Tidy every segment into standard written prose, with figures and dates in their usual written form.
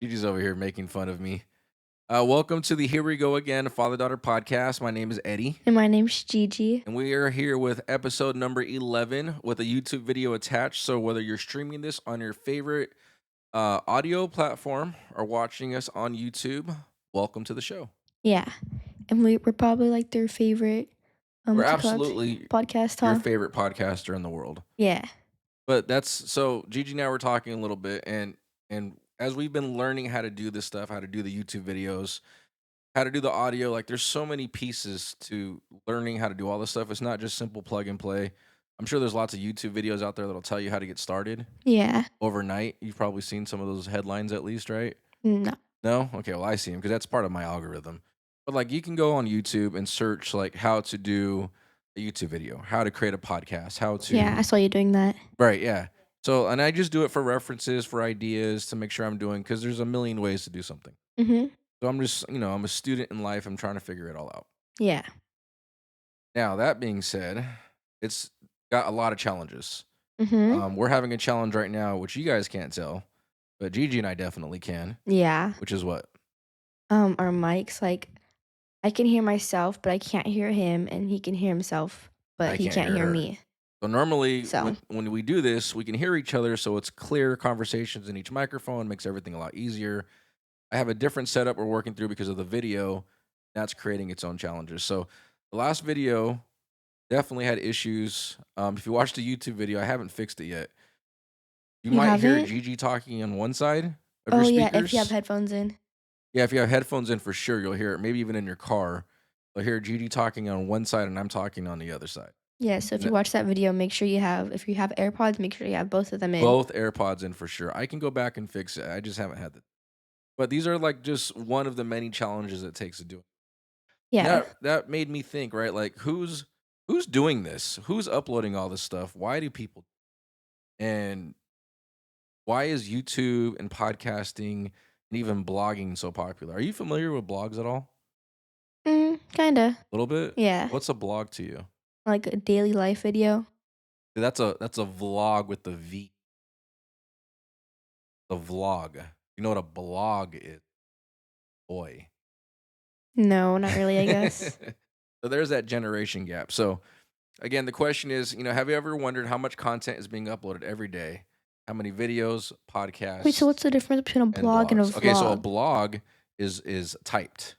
Gigi's over here making fun of me. Welcome to the Here We Go Again Father Daughter podcast. My name is Eddie, And my name's Gigi. and we are here with episode number 11 with a YouTube video attached. So, whether you're streaming this on your favorite audio platform or watching us on YouTube, welcome to the show. Yeah. And we're probably like their favorite, We're what's it called? absolutely Podcast, your huh? favorite podcaster in the world. Yeah. But that's so Gigi and I were talking a little bit, and as we've been learning how to do this stuff, how to do the YouTube videos, how to do the audio, like there's so many pieces to learning how to do all this stuff. It's not just simple plug and play. I'm sure there's lots of YouTube videos out there that'll tell you how to get started Yeah. overnight. You've probably seen some of those headlines at least, right? No. No? Okay, well I see them because that's part of my algorithm. But like you can go on YouTube and search like how to do a YouTube video, how to create a podcast, how Yeah, I to saw you doing that. right, yeah. So and I just do it for references, for ideas to make sure I'm doing because there's a million ways to do something. Mm-hmm. So I'm just, I'm a student in life. I'm trying to figure it all out. Yeah. Now, that being said, it's got a lot of challenges. Mm-hmm. We're having a challenge right now, which you guys can't tell, but Gigi and I definitely can, Yeah. which is what? Our mics, like, I can hear myself, but I can't hear him, and he can hear himself, but I he can't can't hear hear her. me. So normally So, when we do this, we can hear each other, so it's clear conversations in each microphone, makes everything a lot easier. I have a different setup we're working through because of the video. That's creating its own challenges. So the last video definitely had issues. If you watch the YouTube video, I haven't fixed it yet. You you might hear haven't? Gigi talking on one side of your Oh, yeah, if you have speakers. headphones in. Yeah, if you have headphones in, for sure you'll hear it. Maybe even in your car, you'll hear Gigi talking on one side and I'm talking on the other side. Yeah, so if And you watch that video, make sure if you have AirPods, make sure you have both of them in. both AirPods in for sure. I can go back and fix it. I just haven't had it. But these are like just one of the many challenges it takes to do it. And Yeah. that made me think, right? Like who's doing this? Who's uploading all this stuff? Why do people and why is YouTube and podcasting and even blogging so popular? Are you familiar with blogs at all? Kinda. A little bit? Yeah. What's a blog to you? Like a daily life video. That's a vlog with the V. The vlog. You know what a blog is? Boy. No, not really, I guess. So there's that generation gap. So again, the question is, have you ever wondered how much content is being uploaded every day? How many videos, Wait, so podcasts, what's the difference between a and blog and a blogs? Okay, so a vlog? blog is typed.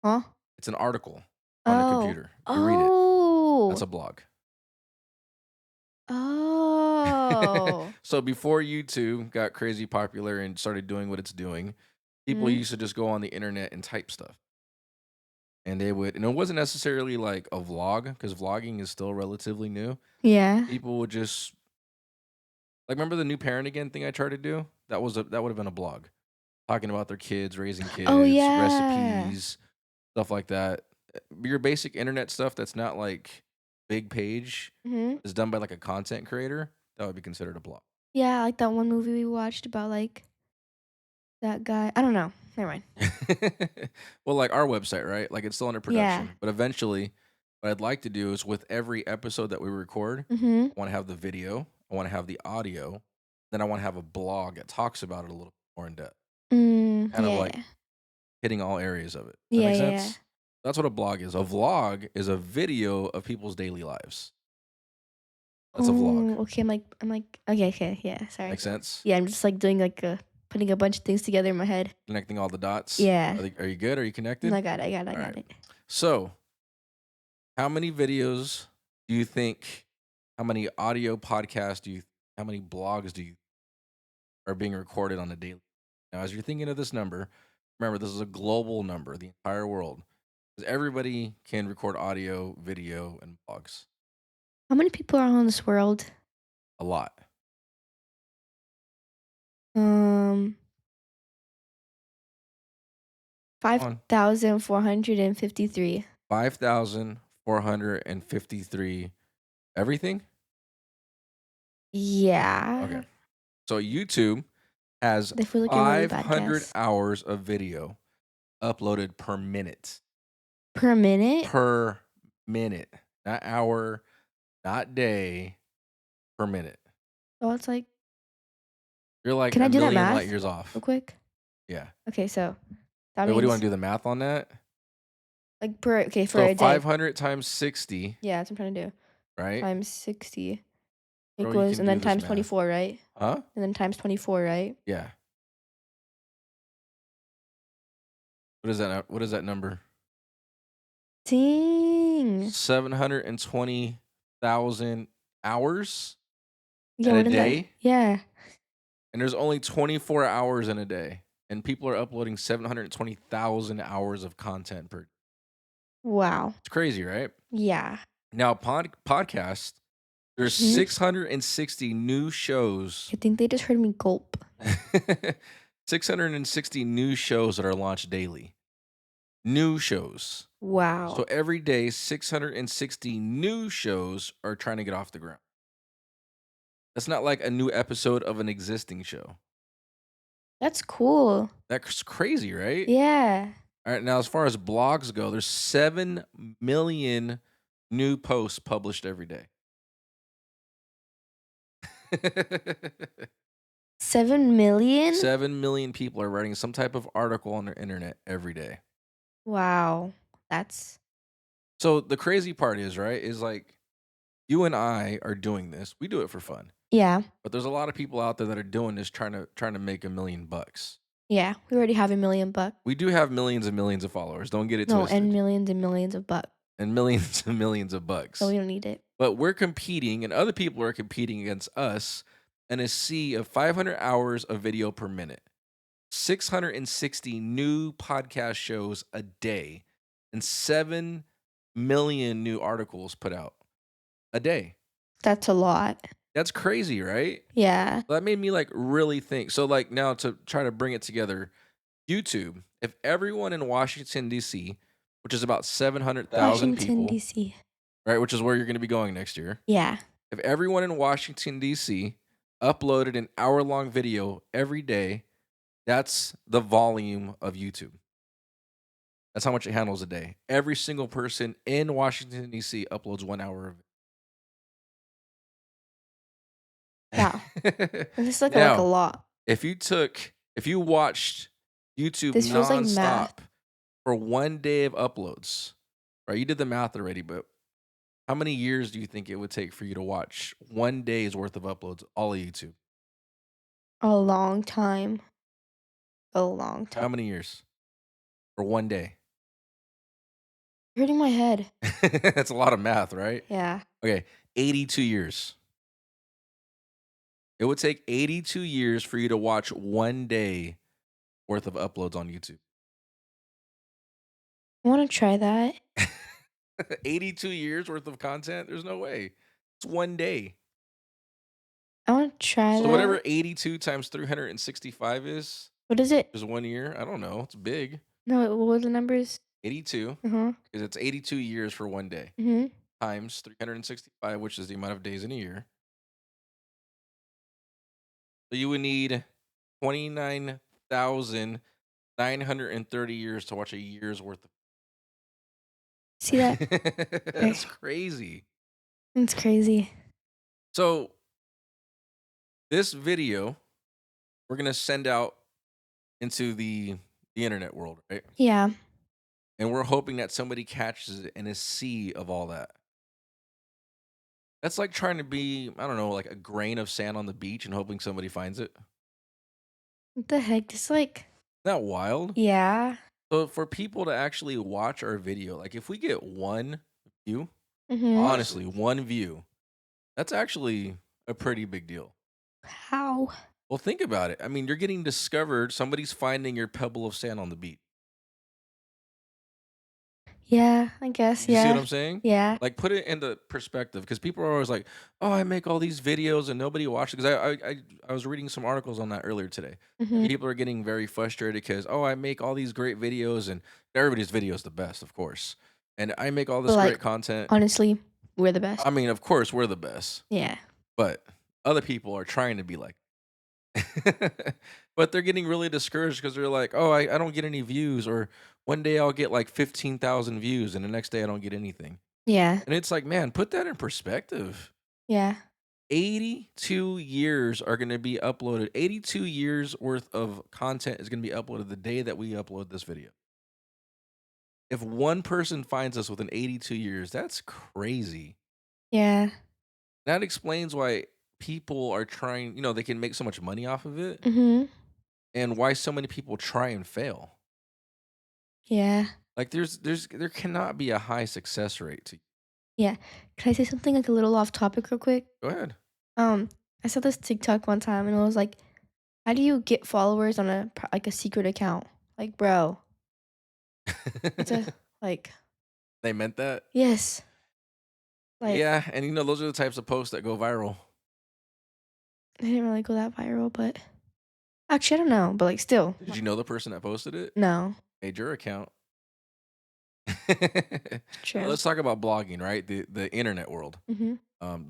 Huh? It's an article on the Oh. computer. You read it. That's Oh. a blog. Oh. So before YouTube got crazy popular and started doing what it's doing, people Mhm. used to just go on the internet and type stuff. And they would, and it wasn't necessarily like a vlog because vlogging is still relatively new. Yeah. People would just like remember the new parent again thing I tried to do. That would have been a blog talking about their kids, raising Oh, kids, yeah. recipes, stuff like that. Your basic internet stuff that's not like big page Mhm. is done by like a content creator. That would be considered a blog. Yeah, like that one movie we watched about, like, that guy. I don't know. Never mind. Well, like our website, right? Like it's still under Yeah. production, but eventually, what I'd like to do is with every episode that we record, Mhm. I want to have the video, I want to have the audio, then I want to have a blog that talks about it a little more in depth, kind of Yeah, like yeah. hitting all areas of it. That Yeah, makes yeah, yeah. sense. That's what a blog is. A vlog is a video of people's daily lives. That's a vlog. Oh, okay, I'm like okay, okay, yeah, Make sorry. sense? Yeah, I'm just, like, doing, like, putting a bunch of things together in my head. Connecting all the dots. Yeah. Are you good? Are you No, connected? I got it, I got it, I All got right. it. So, how many videos do you think? How many audio podcasts do you? How many blogs do you are being recorded on a daily? Now, as you're thinking of this number, remember this is a global number, the entire world, because everybody can record audio, video, and blogs. How many people are on this world? A lot. Um, Come on, 5,453. 5,453. Everything. Yeah. Okay. So YouTube has They feel like a really bad 500 guess. hours of video uploaded per minute. Per minute? Per minute, not hour, not day, per minute. Oh, it's like You're like Can I a do that million light math years real off. quick? Yeah. Okay, so that Wait, what do you wanna means do the math on that? like per okay, for So a day. 500 times 60, Yeah, that's what I'm trying to do. right? Times 60 Bro, you equals can and do then this times math. 24, right? Huh? And then times 24, right? Yeah. What is that number? Dang. 720,000 hours Yeah, in a what is that? day, Yeah. and there's only 24 hours in a day, and people are uploading 720,000 hours of content per. Wow. It's crazy, right? Yeah. Now podcast, there's Mhm. 660 new shows. I think they just heard me gulp. 660 new shows that are launched daily. New shows. So Wow. every day, 660 new shows are trying to get off the ground. That's not like a new episode of an existing show. That's cool. That's crazy, right? Yeah. All right, now as far as blogs go, there's 7 million new posts published every day. 7,000,000? 7 million people are writing some type of article on the internet every day. Wow. That's So the crazy part is, right, is like you and I are doing this. We do it for fun. yeah. But there's a lot of people out there that are doing this trying to make $1,000,000. Yeah. We already have $1,000,000 We do have millions and millions of followers. Don't get it No, twisted. and millions of bucks. And millions and millions of So bucks. we don't need it. But we're competing and other people are competing against us in a sea of 500 hours of video per minute. 660 new podcast shows a day and 7 million new articles put out a day. That's a lot. That's crazy, right? Yeah. That made me like really think. So like now to try to bring it together, YouTube, if everyone in Washington D.C., which is about 700,000 Washington, people, D.C. right, which is where you're going to be going next year. Yeah. If everyone in Washington D.C. uploaded an hour-long video every day, that's the volume of YouTube. That's how much it handles a day. Every single person in Washington D.C. uploads 1 hour of Wow. it. And this is like a Now, lot. if you watched YouTube This feels like math. nonstop for 1 day of uploads, right? You did the math already, but how many years do you think it would take for you to watch 1 day's worth of uploads, all of YouTube? A long time. A long How time. many years for 1 day? Hurting my head. That's a lot of math, right? Yeah. Okay, 82 years. It would take 82 years for you to watch 1 day worth of uploads on YouTube. I wanna try that. 82 years worth of content? There's no way. It's 1 day. I wanna try So whatever that. 82 times 365 What is it? is 1 year. I don't know. It's big. No, what were the numbers? 82 Uh-huh. because it's 82 years for 1 day Mhm. times 365, which is the amount of days in a year. So you would need 29,930 years to watch a year's worth of. See that? Okay. That's crazy. It's crazy. So this video we're gonna send out into the internet world, right? Yeah. And we're hoping that somebody catches it in a sea of all that. That's like trying to be, I don't know, like a grain of sand on the beach and hoping somebody finds it. What the heck? Just like Isn't that wild? yeah. So for people to actually watch our video, like if we get one view, Mhm. honestly, one view, that's actually a pretty big deal. How? Well, think about it. I mean, you're getting discovered. Somebody's finding your pebble of sand on the beach. Yeah, I guess, You see what yeah. I'm saying? Yeah. Like, put it into perspective because people are always like, "Oh, I make all these videos and nobody watches." Because I was reading some articles on that earlier today. Mhm. People are getting very frustrated because, "Oh, I make all these great videos and everybody's video is the best, of course, and I make all But, this like, great content." honestly, we're the best. I mean, of course, we're the best, Yeah. but other people are trying to be like, but they're getting really discouraged because they're like, "Oh, I don't get any views," or one day I'll get like 15,000 views, and the next day I don't get anything. Yeah. And it's like, man, put that in perspective. Yeah. 82 years are gonna be uploaded. 82 years worth of content is gonna be uploaded the day that we upload this video. If one person finds us within 82 years, that's crazy. Yeah. That explains why people are trying, they can make so much money off of it Mhm. and why so many people try and fail. Yeah. Like there cannot be a high success rate to. Yeah. Can I say something, like, a little off topic real quick? Go ahead. Um, I saw this TikTok one time, and it was like, "How do you get followers on a secret account?" Like, bro, it's a like They meant that? yes. Like, Yeah, and those are the types of posts that go viral. it didn't really go that viral, but actually, I don't know, but, like, still. Did you know the person that posted it? No. Made your account. True. Let's talk about blogging, right? The internet world, Mhm.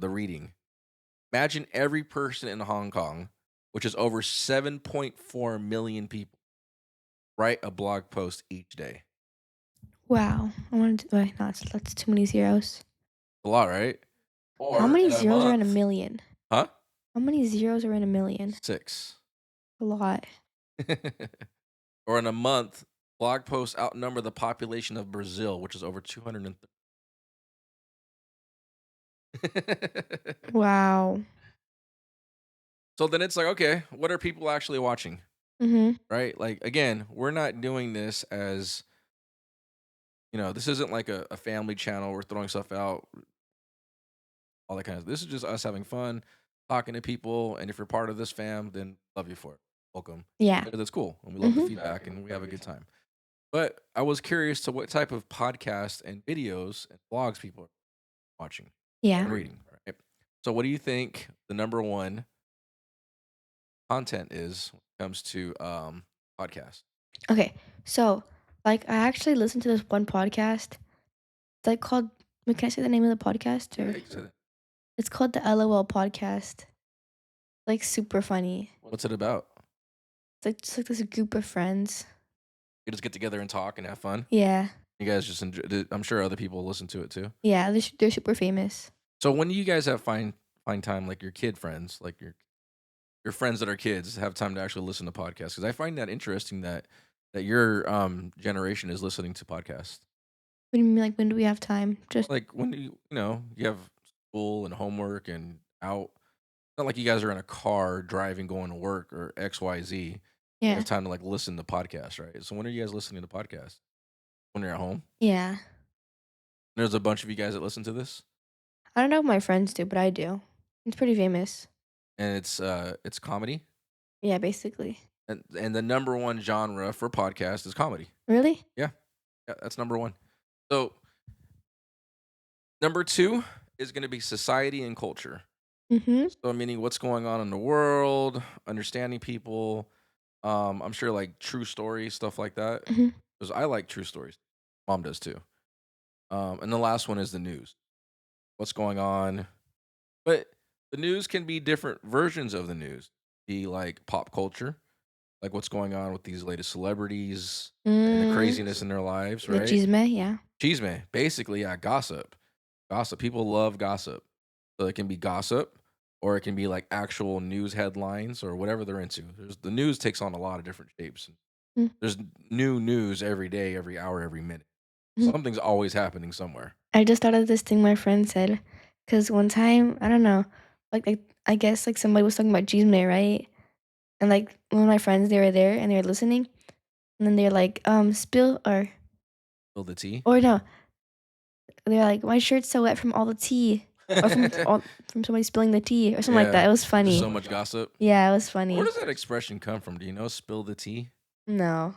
the reading. Imagine every person in Hong Kong, which is over 7.4 million people, write a blog post each day. Wow. I wanted to wait, no, that's too many zeros. A lot, right? How Or many in a zeros are in a month, million? huh? How many zeros are in a million? 6. A lot. Or in a month, blog posts outnumber the population of Brazil, which is over 230. Wow. So then it's like, okay, what are people actually watching? Mhm. Right? Like, again, we're not doing this as, this isn't like a family channel. We're throwing stuff out, all that kind of. This is just us having fun, talking to people. And if you're part of this fam, then love you for it. Welcome. Yeah. That's cool. And we love the Mhm. feedback and we have a good time. But I was curious to what type of podcasts and videos and blogs people are watching Yeah. and reading. Right? So, what do you think the number one content is when it comes to podcasts? Okay. So, like, I actually listened to this one podcast. It's like called. Wait, can I say the name of the podcast? Yeah, Or you can say that. it's called the LOL podcast. Like super funny. What's it about? It's like just like this group of friends. You just get together and talk and have fun. Yeah. You guys just enjoy. I'm sure other people listen to it too. Yeah. They're super famous. So when do you guys have find time, like your kid friends, like your friends that are kids, have time to actually listen to podcasts? Because I find that interesting that your generation is listening to podcasts. What do you mean? Like, when do we have time? Just Like when you have school and homework and out. Not like you guys are in a car driving, going to work or XYZ. You yeah. have time to like listen to podcasts, right? So when are you guys listening to podcasts? When you're at home? Yeah. There's a bunch of you guys that listen to this, I don't know if my friends do, but I do. It's pretty famous. and it's comedy, Yeah. Basically. and the number one genre for podcast is comedy. Really? Yeah, yeah, that's number one. So number two is going to be society and culture. Mhm. So meaning what's going on in the world, understanding people. I'm sure like true stories, stuff like that. Mhm. Because I like true stories. Mom does too. And the last one is the news. What's going on? But the news can be different versions of the news. Be like pop culture, like what's going on with these latest celebrities and the Mm. craziness in their lives, The right? chisme. Yeah. Cheeseman, basically, yeah, gossip. Gossip. People love gossip. So it can be gossip or it can be like actual news headlines or whatever they're into. The news takes on a lot of different shapes. Mm. There's new news every day, every hour, every minute. Mhm. Something's always happening somewhere. I just thought of this thing my friend said, because one time, I don't know, like I guess like somebody was talking about chisme, right? And like one of my friends, they were there and they were listening, and then they're like, spill Spill the tea. or no, they're like, my shirt's so wet from all the tea, or from somebody spilling the tea, or something like that. Yeah. It was Just funny. so much gossip. Yeah, it was Where funny. does that expression come from? Do you know? Spill the tea? No,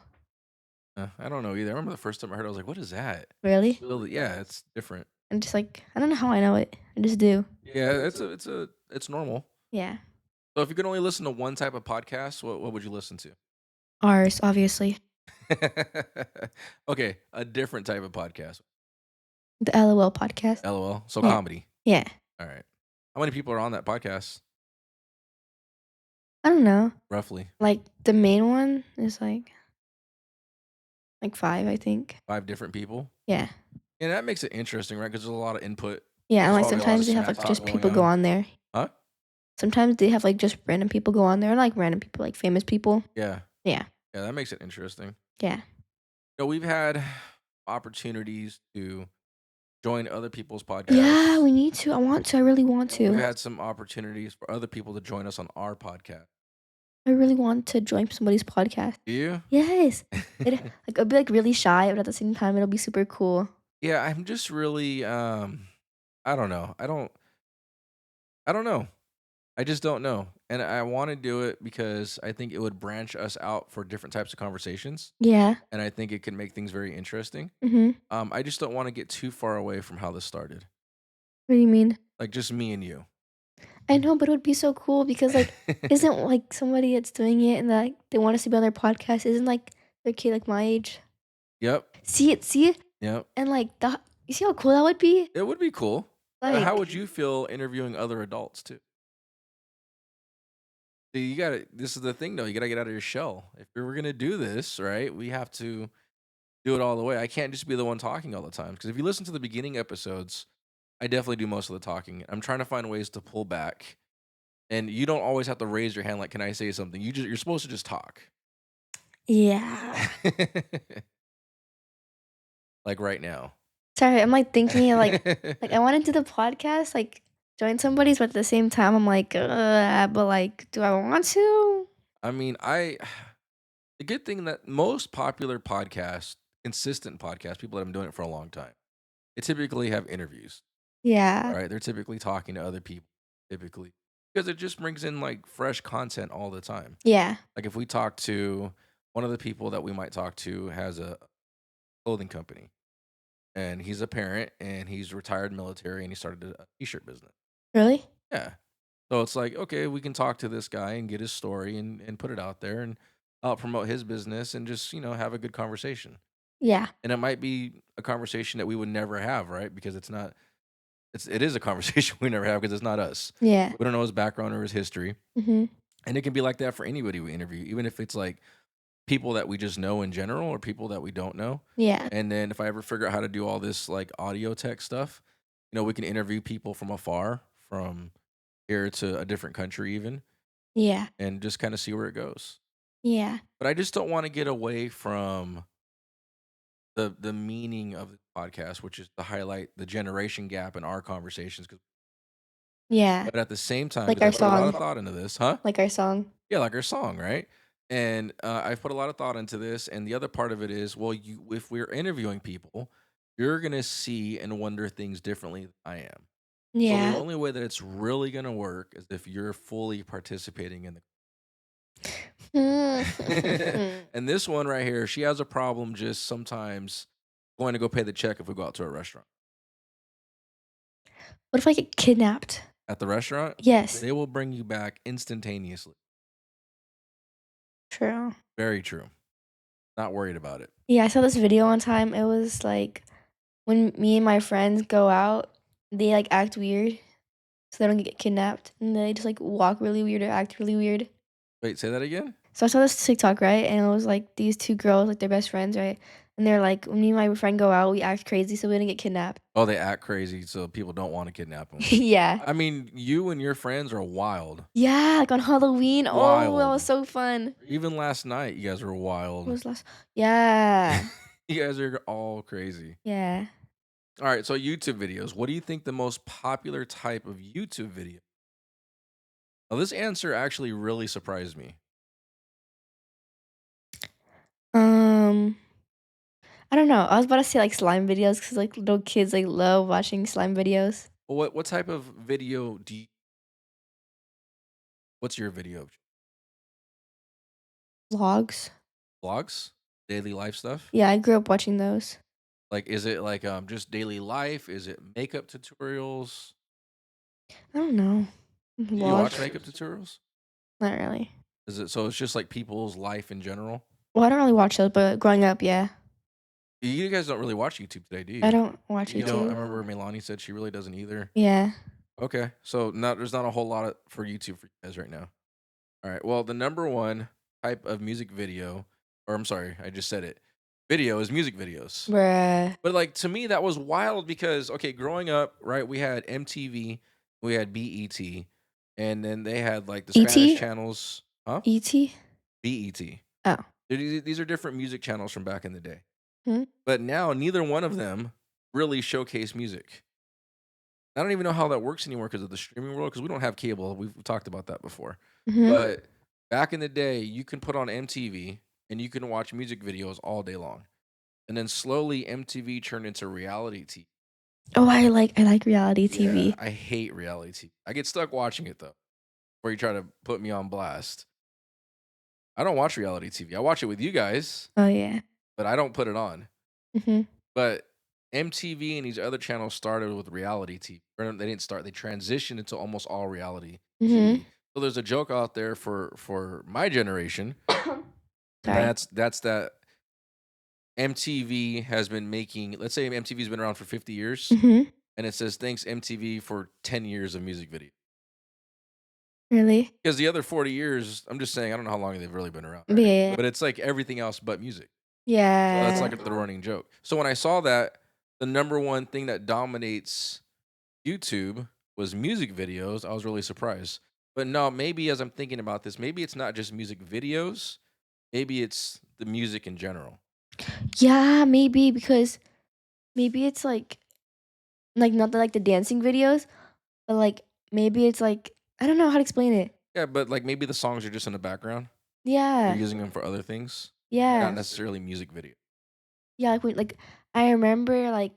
I don't know either. I remember the first time I heard it, I was like, what is that? really? Spill the, yeah, it's different. And just like I don't know how I know it. I just do. Yeah, it's normal. Yeah. So if you could only listen to one type of podcast, what would you listen to? Ours, obviously. Okay, a different type of podcast. The LOL podcast. LOL. So Yeah. comedy. Yeah. All right. How many people are on that podcast? I don't know. Roughly Like the main one is like five, I think. 5 different people. Yeah. And that makes it interesting, right? Because there's a lot of input. Yeah, and There's like probably a lot of sometimes they have smack like talk just going people go on. on there. Huh? sometimes they have, like, just random people go on there, like, random people, like, famous people. Yeah. Yeah. Yeah, that makes it interesting. Yeah. We've had opportunities to join other people's Yeah, podcasts. we need to. I want to. I really want We've to. had some opportunities for other people to join us on our podcast. I really want to join somebody's podcast. Do you? Yes. It like, I'll be, like, really shy, but at the same time, it'll be super cool. Yeah, I'm just really I don't know. I don't know. I just don't know. And I want to do it because I think it would branch us out for different types of conversations Yeah. and I think it could make things very interesting. Mhm. I just don't want to get too far away from how this started. What do you mean? Like just me and you. I know, but it would be so cool because, like, isn't, like, somebody that's doing it and, like, they want us to be on their podcast, isn't, like, their kid, like, my age? Yep. See it? See it? Yep. And, like, the you see how cool that would be? It would be cool. How Like would you feel interviewing other adults too? See, you gotta this is the thing though, you gotta get out of your shell. If we were gonna do this, right, we have to do it all the way. I can't just be the one talking all the time. Because if you listen to the beginning episodes, I definitely do most of the talking. I'm trying to find ways to pull back. And you don't always have to raise your hand like, "Can I say something?" You're supposed to just talk. yeah. Like right now. Sorry, I'm, like, thinking, like, I wanna do the podcast, like, join somebody's, but at the same time, I'm like, but, like, do I want to?" I mean, I the good thing that most popular podcasts, consistent podcasts, people that have been doing it for a long time, they typically have interviews, Yeah. right? They're typically talking to other people, typically, because it just brings in like fresh content all the time. Yeah. Like if we talk to one of the people that we might talk to has a clothing company and he's a parent and he's retired military and he started a t-shirt business. Really? Yeah. So it's like, okay, we can talk to this guy and get his story and put it out there and promote his business and just, have a good conversation. Yeah. And it might be a conversation that we would never have, right? Because it is a conversation we never have because it's not us. Yeah. We don't know his background or his history. Mhm. And it can be like that for anybody we interview, even if it's like people that we just know in general or people that we don't know. Yeah. And then if I ever figure out how to do all this like audio tech stuff, we can interview people from afar, from here to a different country even, Yeah. and just kind of see where it goes. Yeah. But I just don't want to get away from the meaning of the podcast, which is to highlight the generation gap in our conversations. Yeah. But at the same time, Like because our I put a lot of song. thought into this, huh? Like our song. Yeah, like our song, right? And I've put a lot of thought into this. And the other part of it is, well, if we're interviewing people, you're gonna see and wonder things differently than I am. So the Yeah. only way that it's really gonna work is if you're fully participating in the and this one right here, she has a problem just sometimes going to go pay the check if we go out to a restaurant. What if I get kidnapped? At the restaurant, Yes. they will bring you back instantaneously. True. Very true. Not worried about it. Yeah, I saw this video one time. It was like when me and my friends go out, they like act weird so they don't get kidnapped. And they just like walk really weird or act really weird. Wait, say that again? So I saw this TikTok, right? And it was like these two girls, like they're best friends, right? And they're like, when me and my friend go out, we act crazy so we don't get kidnapped. Oh, they act crazy, so people don't want to kidnap them. Yeah. I mean, you and your friends are wild. Yeah, like on Halloween. Oh, that Wild. was so fun. Even last night, you guys were What wild. was last? Yeah. You guys are all crazy. Yeah. All right, so YouTube videos. What do you think the most popular type of YouTube video? Well, this answer actually really surprised me. Um, I don't know. I was about to say like slime videos because like little kids like love watching slime videos. Well, what type of video what's your video? Vlogs. Vlogs? Daily life stuff? Yeah, I grew up watching those. Like, is it like just daily life? Is it makeup tutorials? I don't know. Do you watch Vlogs? makeup tutorials? Not really. Is it so? It's just like people's life in general. Well, I don't really watch those, but growing up, yeah. You guys don't really watch YouTube today, do I you? don't watch You don't. I YouTube. remember Milani said she really doesn't either. Yeah. Okay, so there's not a whole lot for YouTube for you guys right now. All right. Well, the number one type of music video, or I'm sorry, I just said it. Video is music videos. Bruh. But like to me, that was wild because okay, growing up, right, we had MTV, we had BET, and then they had like the Spanish E.T.? channels, huh? E.T.? BET. Oh. These are different music channels from back in the day. Hmm? But now neither one of them really showcase music. I don't even know how that works anymore because of the streaming world. Because we don't have cable. We've talked about that before. Mhm. But back in the day, you can put on MTV and you can watch music videos all day long. And then slowly MTV turned into reality TV. Oh, I like reality Yeah, TV. I hate reality TV. I get stuck watching it though, where you try to put me on blast. I don't watch reality TV. I watch it with you guys, Oh, yeah. but I don't put it on. Mhm. But MTV and these other channels started with reality TV. Or they didn't start. They transitioned into almost all reality Mhm. TV. So there's a joke out there for my generation, and Sorry. that's that MTV has been making. Let's say MTV's been around for 50 years, Mhm. and it says thanks MTV for 10 years of music video. Really? Because the other 40 years, I'm just saying, I don't know how long they've really been around, But yeah. but it's like everything else but music. So that's Yeah. like the running joke. So when I saw that, the number one thing that dominates YouTube was music videos, I was really surprised. But no, maybe as I'm thinking about this, maybe it's not just music videos, maybe it's the music in general. Yeah, maybe because maybe it's like not the dancing videos, but like maybe it's like I don't know how to explain it. Yeah, but like maybe the songs are just in the background. They're Yeah. using them for other things, not Yeah. necessarily music video. Yeah, like I remember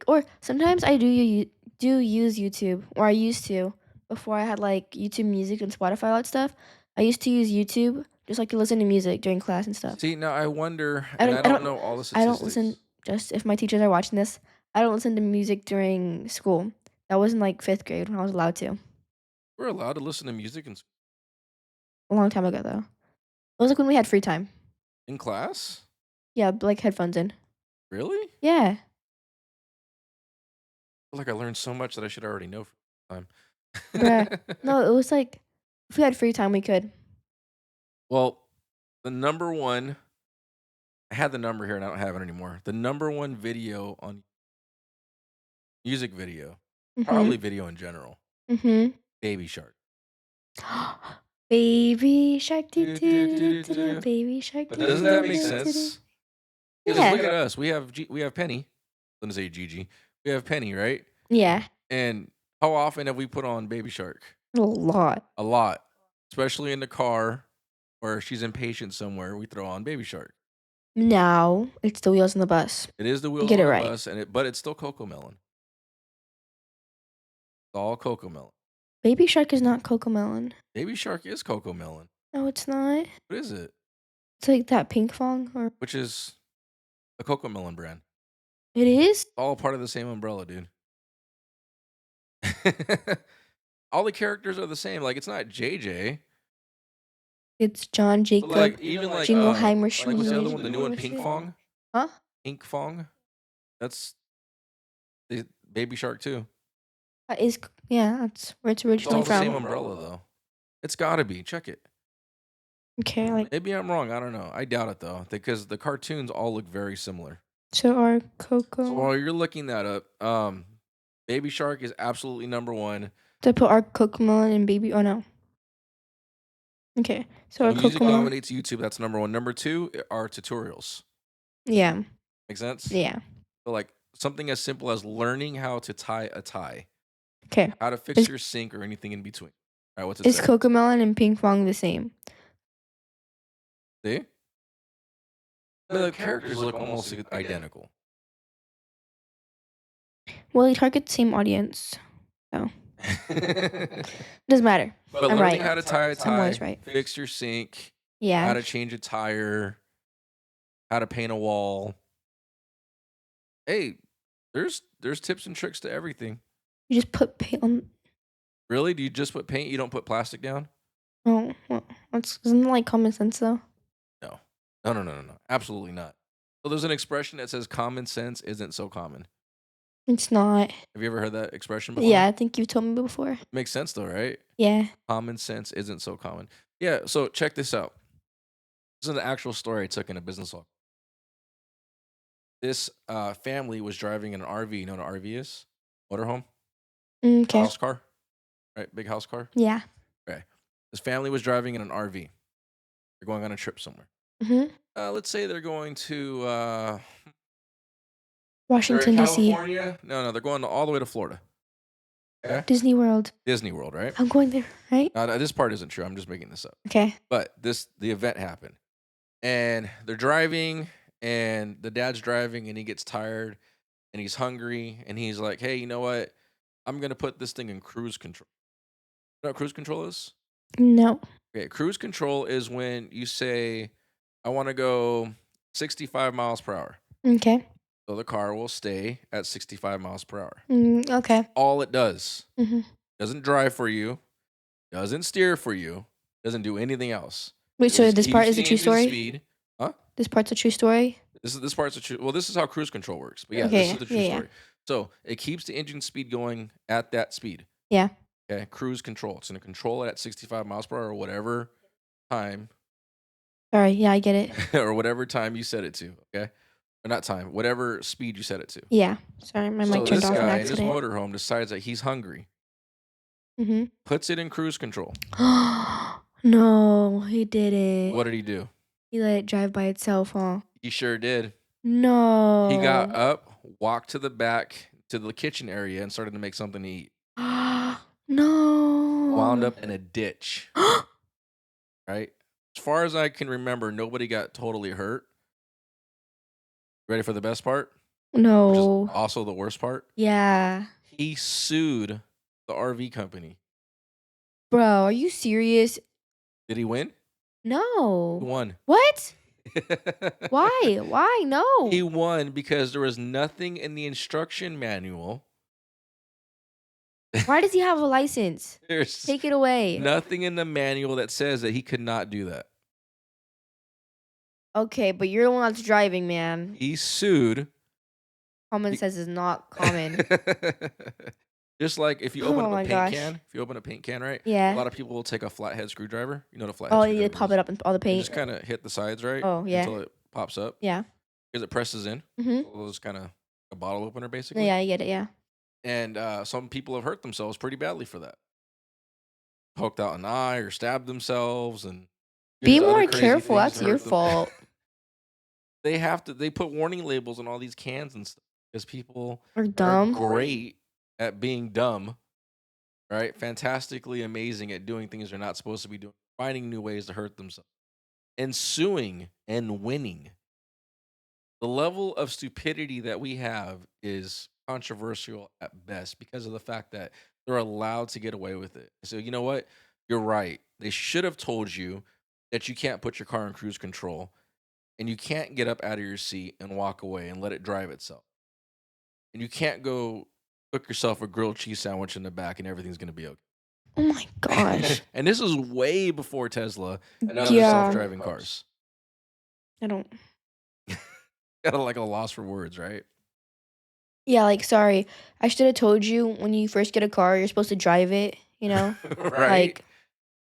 or sometimes I do use YouTube, or I used to before I had like YouTube Music and Spotify, all that stuff. I used to use YouTube just like to listen to music during class and stuff. See, now I wonder, I and don't I I don't don't know all the I don't listen statistics. just if my teachers are watching this. I don't listen to music during school. That was in like 5th grade when I was allowed to. We're allowed to listen to music A long time ago though. It was like when we had free time. in class. Yeah, like headphones in. Really? Yeah. Feel like I learned so much that I should already know from time. Bruh. No, it was like if we had free time we could. Well, the number one, I had the number here and I don't have it anymore. The number one video on music video, probably Mhm. video in general, Mhm. Baby Shark. Baby shark doo Do, do, doo do, doo do, doo do, doo, do. baby shark But doo doo doesn't doo that make doo doo doo. sense? Because look Yeah. at us. We have Penny. Let me say Gigi. We have Penny, right? Yeah. And how often have we put on Baby Shark? A lot. A lot, especially in the car or she's impatient somewhere. We throw on Baby Shark. Now it's the wheels on the bus. It is the wheels Get on it the right. bus, but it's still Coco Melon. It's all Coco Melon. Baby shark is not Cocomelon. Baby Shark is Coco Melon. No, it's not. What is it? It's like that pink fong or Which is a Coco Melon brand. it is? All part of the same umbrella, dude. All the characters are the same. Like it's not JJ, It's John but Jacob like even Jingleheimer like what's the other one? The new one, Schmoozer Pink shit. Fong. Huh? Pink Fong. That's the Baby Shark too. That is yeah, that's where it's It's all originally the same from. umbrella though. It's gotta be. Check it. Okay, like Maybe I'm wrong. I don't know. I doubt it though, because the cartoons all look very similar. so our So Coco while you're looking that up, Baby Shark is absolutely number one. to put our Cocomelon and baby oh no. Okay. So So our music Cocomelon. dominates YouTube. That's number one. Number two are tutorials. Yeah. Make sense? Yeah. So like something as simple as learning how to tie a tie, Okay. how to fix Is your sink, or anything in between. All right, what's it is say? Cocomelon and Ping Pong the same? See? I mean, the characters look almost identical. Well, they target the same audience. So doesn't matter. But I'm learning right. how to tie a I'm always tie, right. fix your sink, how Yeah. to change a tire, how to paint a wall. Hey, there's tips and tricks to everything. You just put paint on. Really? Do you just put paint? You don't put plastic down? Oh, well, that's isn't that like common sense though? No. No, no, no, no, no. Absolutely not. So there's an expression that says common sense isn't so common. It's not. Have you ever heard that expression before? Yeah, I think you've told me before. Makes sense though, right? Yeah. Common sense isn't so common. Yeah, so check this out. This is an actual story I took in a business log. This family was driving in an RV. You know what an RV is? Motorhome? Okay. House car? Right? Big house car. Yeah. Okay. This family was driving in an RV. They're going on a trip somewhere. Mhm. Let's say they're going to they're in Washington, D.C. California. No, they're going all the way to Florida. Okay. Disney World. Disney World, right? I'm going there, right? This part isn't true. I'm just making this up. Okay. But the event happened. And they're driving and the dad's driving and he gets tired and he's hungry and he's like, "Hey, you know what? I'm going to put this thing in cruise control." You know what cruise control is? No. Okay, cruise control is when you say, "I want to go 65 miles per hour." Okay. So the car will stay at 65 miles per hour. That's Okay. all it does. Mhm. Doesn't drive for you, doesn't steer for you, doesn't do anything else. Wait, It so just this part keeps is a the true engine story? speed. Huh? This part's a true story? This part's a true. Well, this is how cruise control works. But yeah, this is Okay. the true Yeah, yeah. story. So it keeps the engine speed going at that speed. Yeah. Okay, cruise control. It's going to control it at 65 miles per hour or whatever time Sorry. Yeah, I get it. or whatever time you set it to. Okay, or not time, whatever speed you set it to. Yeah. Sorry, my mic So turned this off in guy in his accident. motorhome decides that he's hungry, Mhm. puts it in cruise control. No, he didn't. What did he do? He let it drive by itself, huh? He sure did. He got No. up, walked to the back to the kitchen area, and started to make something to eat. Wound No. up in a ditch. Right? As far as I can remember, nobody got totally hurt. Ready for the best part? Which is No. also the worst part? Yeah. He sued the RV company. Bro, are you serious? Did he win? He No. won. What? Why? Why? He No. won because there was nothing in the instruction manual. Why does he have a license? There's Take it away. nothing in the manual that says that he could not do that. Okay, but you're the one that's driving, man. He sued. Common be- sense is not common. Just like if you open Oh up a my paint gosh. can, if you open a paint can, right? A Yeah. lot of people will take a flathead screwdriver. You know what a flathead Oh, you screwdriver pop is? it up in all the And paint. just kind of hit the sides, right? Oh, yeah. Until it pops up Yeah. because it presses in. Mhm. So it's kind of a bottle opener, basically. Yeah, I get it. Yeah. And some people have hurt themselves pretty badly for that. Poked out an eye or stabbed themselves and Be used other more crazy careful. things That's to your hurt them. fault. They put warning labels on all these cans and stuff because people Or are dumb. great at being dumb, right? Fantastically amazing at doing things they're not supposed to be doing, finding new ways to hurt themselves, and suing and winning. The level of stupidity that we have is controversial at best because of the fact that they're allowed to get away with it. So, you know what? You're right. They should have told you that you can't put your car in cruise control and you can't get up out of your seat and walk away and let it drive itself. And you can't go cook yourself a grilled cheese sandwich in the back and everything's going to be Oh my okay. gosh. And this is way before Tesla and other Yeah. self-driving cars. I don't. Got like a loss for words, right? Yeah, like sorry. I should have told you when you first get a car, you're supposed to drive it, you know? Right? Like,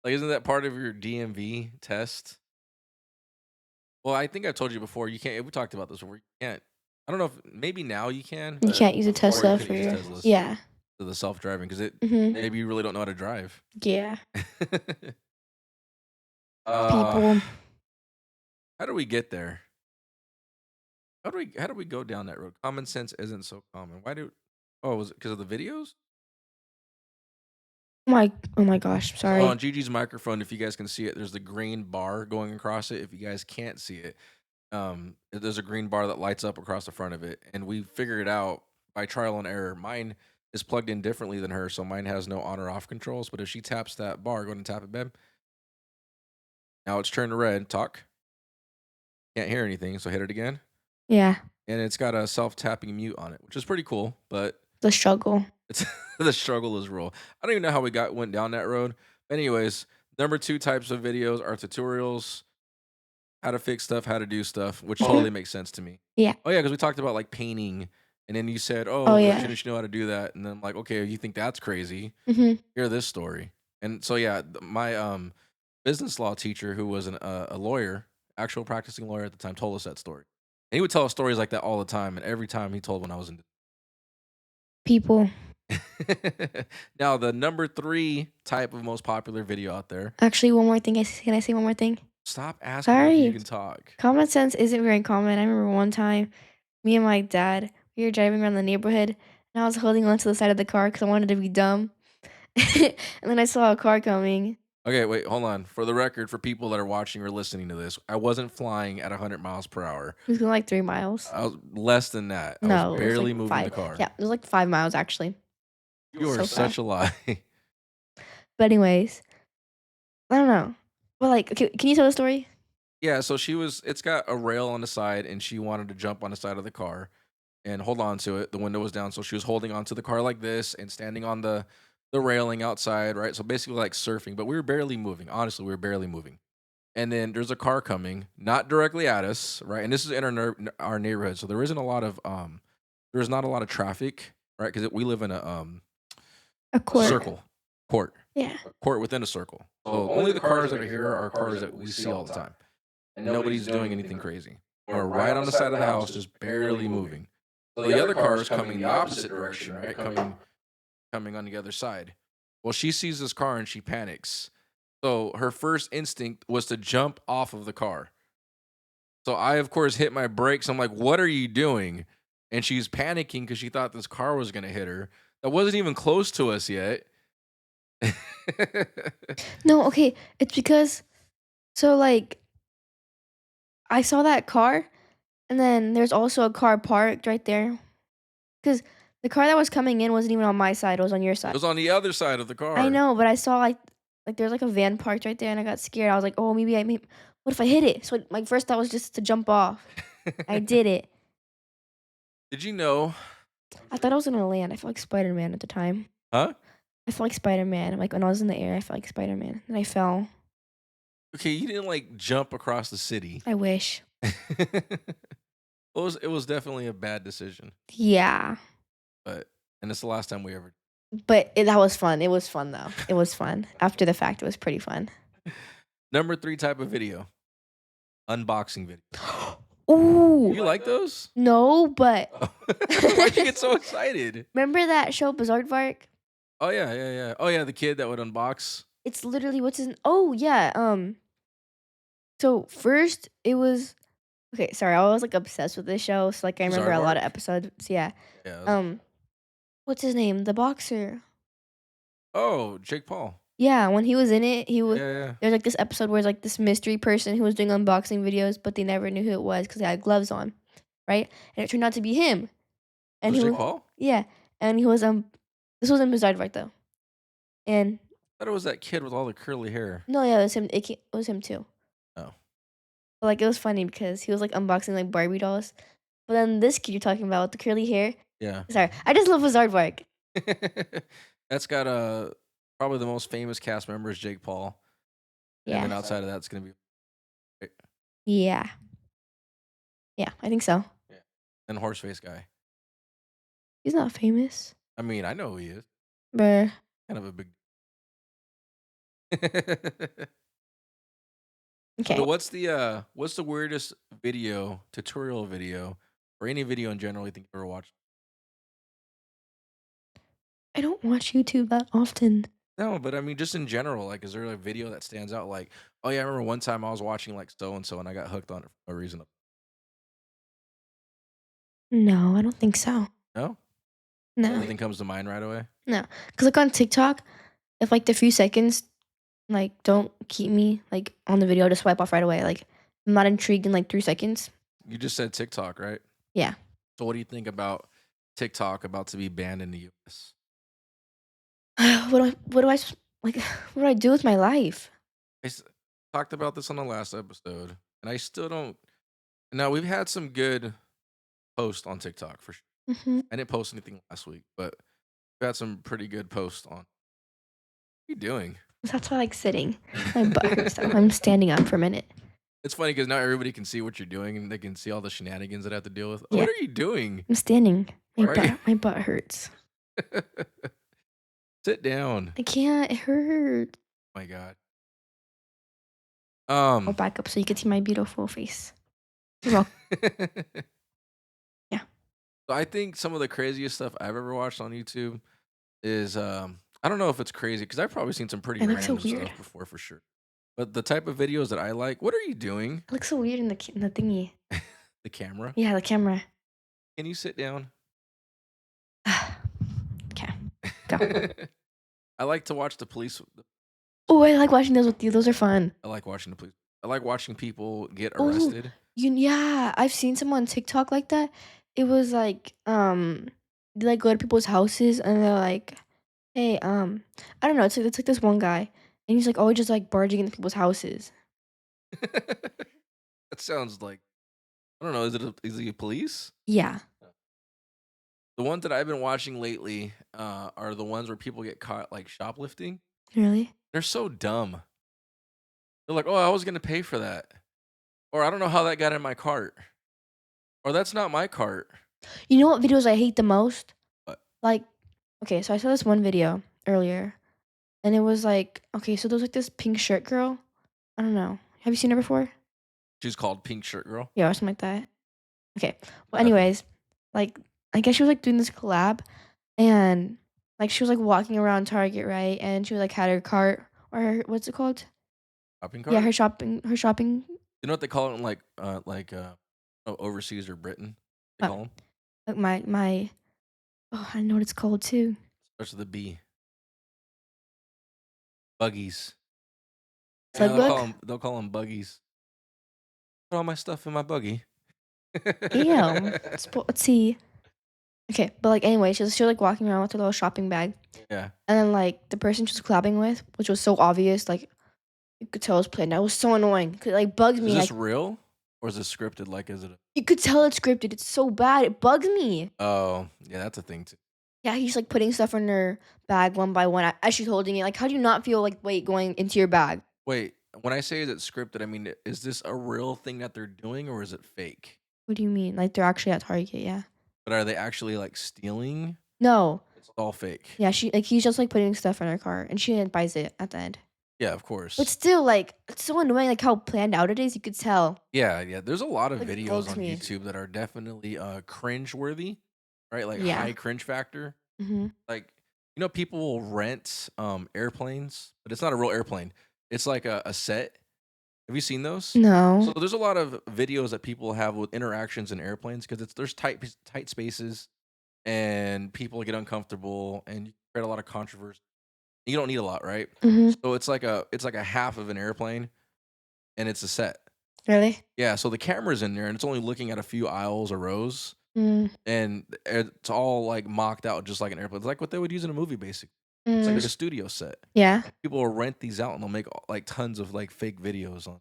Like, isn't that part of your DMV test? Well, I think I told you before. You can't. We talked about this before. You can't. I don't know if maybe now you can, you but can't use a before you Tesla couldn't for use your. Teslas Yeah. to the self-driving because it Mhm. maybe you really don't know how to drive. Yeah. uh, People. how do we get there? How do we go down that road? Common sense isn't so common. Why do? Oh, was it because of the videos? Oh my gosh. So Sorry. on Gigi's microphone, if you guys can see it, there's the green bar going across it. If you guys can't see it, there's a green bar that lights up across the front of it, and we figured out by trial and error. Mine is plugged in differently than hers, so mine has no on or off controls. But if she taps that bar, go ahead and tap it, babe. Now it's turned red. Talk. Can't hear anything, so hit it again. Yeah. And it's got a self-tapping mute on it, which is pretty cool. But The struggle. it's the struggle is real. I don't even know how we went down that road. Anyways, number 2 types of videos are tutorials, how to fix stuff, how to do stuff, which totally Mhm. makes sense to me. Yeah. Oh yeah, because we talked about like painting, and then you said, Oh "Oh, yeah. shouldn't you know how to do that?" And then I'm like, "Okay, you think that's crazy? Mhm. Hear this story." And so yeah, my business law teacher, who was a lawyer, actual practicing lawyer at the time, told us that story. And he would tell us stories like that all the time, and every time he told when I was in. People. Now, the number 3 type of most popular video out there. Actually, one more thing. Can I say one more thing? Stop asking me if you Sorry. can talk. Common sense isn't very common. I remember one time, me and my dad, we were driving around the neighborhood, and I was holding onto the side of the car because I wanted to be dumb. And then I saw a car coming. Okay, wait, hold on. For the record, for people that are watching or listening to this, I wasn't flying at 100 miles per hour. It was going like 3 miles. I was less than that. I was No, it was like barely moving the 5. car. Yeah, it was like 5 miles actually. You are So such fast. a lie. But anyways, I don't know. But like, okay, can you tell the story? Yeah, so it's got a rail on the side and she wanted to jump on the side of the car and hold on to it. The window was down, so she was holding onto the car like this and standing on the railing outside, right? So basically like surfing, but we were barely moving. Honestly, we were barely moving. And then there's a car coming, not directly at us, right? And this is in our neighborhood, so there's not a lot of traffic, right? Because we live in A a court. circle, court, Yeah. court within a circle. So only the cars that are here are cars that we see all the time. Nobody's doing anything crazy. We're right on the side of the house, just barely moving. So the other car is coming the opposite direction, right? Coming on the other side. Well, she sees this car and she panics. So her first instinct was to jump off of the car. So I, of course, hit my brakes. I'm like, "What are you doing?" And she's panicking because she thought this car was gonna hit her. That wasn't even close to us yet. No, okay. It's because so like I saw that car, and then there's also a car parked right there. Cause the car that was coming in wasn't even on my side; it was on your It side. was on the other side of the I car. know, but I saw like there's like a van parked right there, and I got scared. I was like, oh, what if I hit it? So my first thought was just to jump off. I did it. Did you know? I thought I was gonna land. I felt like Spider Man at the time. Huh? I felt like Spider Man. Like when I was in the air, I felt like Spider Man, and I fell. Okay, you didn't like jump across the city. I wish. It was definitely a bad decision, Yeah, but and it's the last time we ever. but that was fun. It was fun though. It was fun. After the fact, it was pretty fun. Number 3 type of video, unboxing video. Ooh, You like those? no, but Oh. Why'd you get so excited? remember that show Bizarre? Oh yeah, yeah, yeah. Oh yeah, the kid that would unbox. It's literally what's his oh, yeah, so first it was okay, sorry, I was, like, obsessed with this show, so, like, I remember a lot of Zarvark? episodes, yeah. Yeah. Um, what's his name? The boxer. Oh, Jake Paul. Yeah, when he was in it, he was Yeah, yeah. there's, like, this episode where it's, like, this mystery person who was doing unboxing videos, but they never knew who it was because he had gloves on, right? And it turned out to be him, It and was he Jake was Paul? yeah, and he was, this was in Bizarre, though, and I thought it was that kid with all the curly hair. no, yeah, it was him too. Oh. But, like, it was funny because he was, like, unboxing, like, Barbie dolls. But then this kid you're talking about with the curly hair Yeah. sorry, I just love Aardvark. That's got probably the most famous cast member is Jake Paul, and then Yeah. outside of that, it's gonna be Yeah. Yeah, I think so. yeah, and Horseface guy. He's not famous. I mean, I know who he is. Bruh. Kind of a big. So Okay. what's the weirdest video, tutorial video, or any video in general you think you've ever watched? I don't watch YouTube that often. No, but I mean, just in general, like, is there a video that stands out? Like, oh yeah, I remember one time I was watching like so and so, and I got hooked on it for no reason. No, I don't think so. No, No. nothing comes to mind right away. No. Cause like, on TikTok, if, like, the few seconds, like, don't keep me, like, on the video to swipe off right away, like, I'm not intrigued in, like, 3 seconds. You just said TikTok, right? Yeah. So what do you think about TikTok about to be banned in the U.S.? Like, what do I do with my life? I s- talked about this on the last episode, and I still don't. Now we've had some good posts on TikTok for sure. Mhm. I didn't post anything last week, but we've had some pretty good posts on. What are you doing? That's why I like sitting. My butt hurts though. I'm standing up for a minute. It's funny because now everybody can see what you're doing and they can see all the shenanigans that I have to deal with. Yeah. What are you doing? I'm standing. Why are you- My butt hurts. Sit down. I can't. It hurts. Oh my god. I'll back up so you can see my beautiful face. You're welcome. Yeah. So I think some of the craziest stuff I've ever watched on YouTube. is I don't know if it's crazy because I've probably seen some pretty It looks so random weird. stuff before for sure. But the type of videos that I like, what are you doing? It looks so weird in the thingy. The camera. Yeah, the camera. Can you sit down? Okay, go. I like to watch the police. Oh, I like watching those with you. Those are fun. I like watching the police. I like watching people get Oh, arrested. yeah, I've seen some on TikTok like that. It was like, they like go to people's houses and they're like, "Hey, I don't know." It's like this one guy, and he's like always just like barging into people's houses. That sounds like I don't know. Is he a police? Yeah, The ones that I've been watching lately are the ones where people get caught like shoplifting. really. They're so dumb. They're like, "Oh, I was gonna pay for that," or "I don't know how that got in my cart," or "That's not my cart." You know what videos I hate the most? But Like, okay, so I saw this one video earlier, and it was like, okay, so there's like this pink shirt girl. I don't know. Have you seen her before? she's called Pink Shirt Girl. Yeah, or something like that. Okay. Well, Nothing. anyways, like I guess she was like doing this collab, and like she was like walking around Target, right? And she like had her cart or her, what's it called? Shopping Yeah, cart. her shopping. You know what they call it in overseas or Britain? They Uh, call them like my. Oh, I know what it's called too. starts with a B. Buggies. Yeah, Slug book. they'll call them buggies. Put all my stuff in my buggy. Damn. Let's see. Okay, but like anyway, she was like walking around with her little shopping bag, Yeah. and then like the person she was collabing with, which was so obvious, like you could tell it was planned. That was so annoying. 'Cause it like bugs Is me. this Like real or is this scripted? Like, is it? you could tell it's scripted. It's so bad. It bugs me. Oh, yeah, that's a thing too. Yeah, he's like putting stuff in her bag one by one as she's holding it. Like, how do you not feel like weight going into your bag? Wait, when I say is it scripted, I mean, is this a real thing that they're doing or is it fake? What do you mean? Like they're actually at Target? Yeah. But are they actually like stealing? No. It's all fake. Yeah, she like he's just like putting stuff in her car, and she buys it at the end. Yeah, of But course. still, like it's so annoying. Like how planned out it is. You could tell. Yeah, yeah. There's a lot of Like videos bugs on me. YouTube that are definitely cringe worthy, right? Like Yeah. high cringe factor. Mhm. Like, people will rent airplanes, but it's not a real airplane. It's like a set. Have you seen those? So No. there's a lot of videos that people have with interactions in airplanes because there's tight spaces and people get uncomfortable and you create a lot of controversy. You don't need a lot, right? Mhm. So it's like a half of an airplane and it's a set. Really? Yeah, so the camera's in there and it's only looking at a few aisles or rows Mm. and it's all like mocked out just like an airplane. It's like what they would use in a movie basically. It's like Mm. a studio set. Yeah. People will rent these out and they'll make like tons of like fake videos on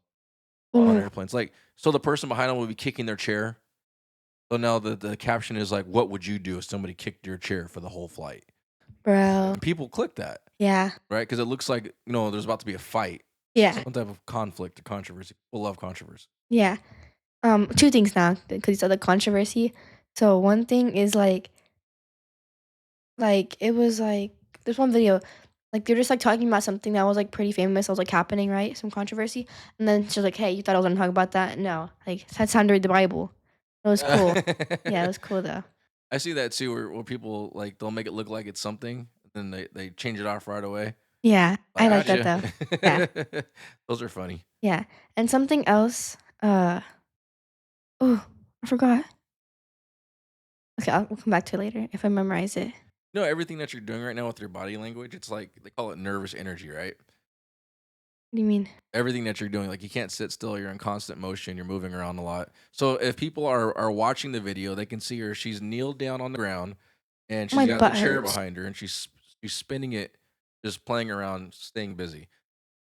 Ooh, airplanes. Like so the person behind them will be kicking their chair. So now the caption is like, "What would you do if somebody kicked your chair for the whole flight?" bro. And people click that, Yeah. right? Because it looks like there's about to be a fight, Yeah. some type of conflict or controversy. People love controversy. Yeah. Two things now because you said the controversy. So one thing is like it was like there's one video, like they're just like talking about something that was like pretty famous, that was like happening, right? Some controversy. And then she's like, "Hey, you thought I was gonna talk about that? No. Like that's time to read the Bible." It was cool. Yeah, it was cool though. I see that too, where people like they'll make it look like it's something, and then they change it off right away. Yeah, I I like that gotcha. though. Yeah. Those are funny. Yeah. And something else, oh, I forgot. Okay, we'll come back to it later if I memorize it. Everything that you're doing right now with your body language, it's like they call it nervous energy, right? What do you mean? Everything that you're doing, like you can't sit still, you're in constant motion, you're moving around a lot. So if people are watching the video, they can see her. She's kneeled down on the ground and she's My got the butt chair hurts. behind her and she's spinning it, just playing around, staying busy.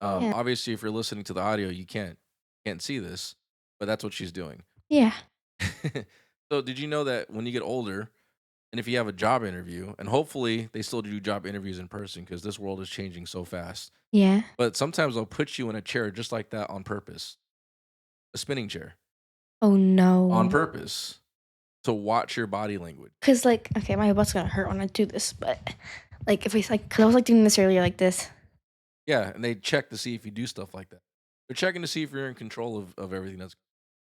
Yeah. Obviously, if you're listening to the audio, you can't see this, but that's what she's doing. Yeah. So did you know that when you get older, and if you have a job interview, and hopefully they still do job interviews in person because this world is changing so fast. Yeah. But sometimes they'll put you in a chair just like that on purpose, a spinning chair Oh on no. purpose to watch your body language. Cause like, okay, my butt's gonna hurt when I do this, but like if it's like, cause I was like doing this earlier like this. Yeah, and they check to see if you do stuff like that. They're checking to see if you're in control of everything that's.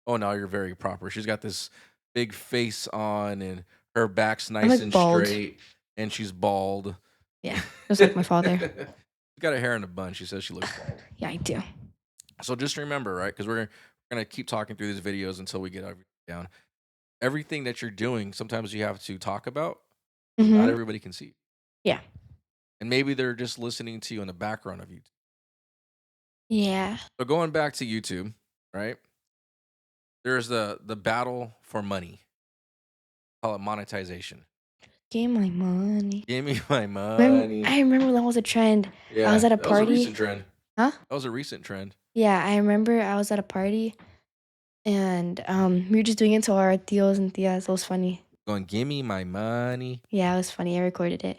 Oh, now you're very proper. She's got this big face on, and her back's I'm nice like and bald. straight, and she's bald. Yeah, just like my father. She's got her hair in a bun. She says she looks bald. Yeah, I do. So just remember, right? Because we're gonna keep talking through these videos until we get everything down. Everything that you're doing, sometimes you have to talk about. Not Mhm. everybody can see, Yeah. and maybe they're just listening to you in the background of YouTube. Yeah. So going back to YouTube, right? There's the battle for money. Call it monetization. Give my money. Give me my money. I remember that was a trend. I was Yeah, at a that was a recent party. trend. Huh? That was a recent trend. Yeah, I remember I was at a party and, we were just doing it to our tios and tias. It was funny. Going, give me my money. Yeah, it was funny. I recorded it.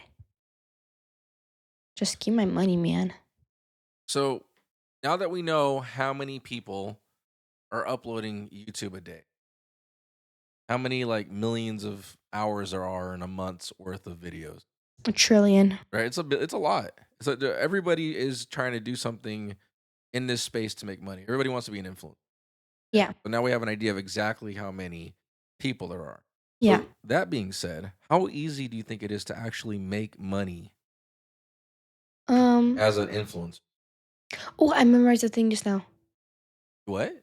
Just give my money, man. So now that we know how many people are uploading YouTube a day, how many like millions of hours there are in a month's worth of videos, A trillion. right? It's a lot. So everybody is trying to do something in this space to make money. Everybody wants to be an influencer. Yeah. So now we have an idea of exactly how many people there are. Yeah. So that being said, how easy do you think it is to actually make money Um, as an influencer? oh, I memorized the thing just now. What?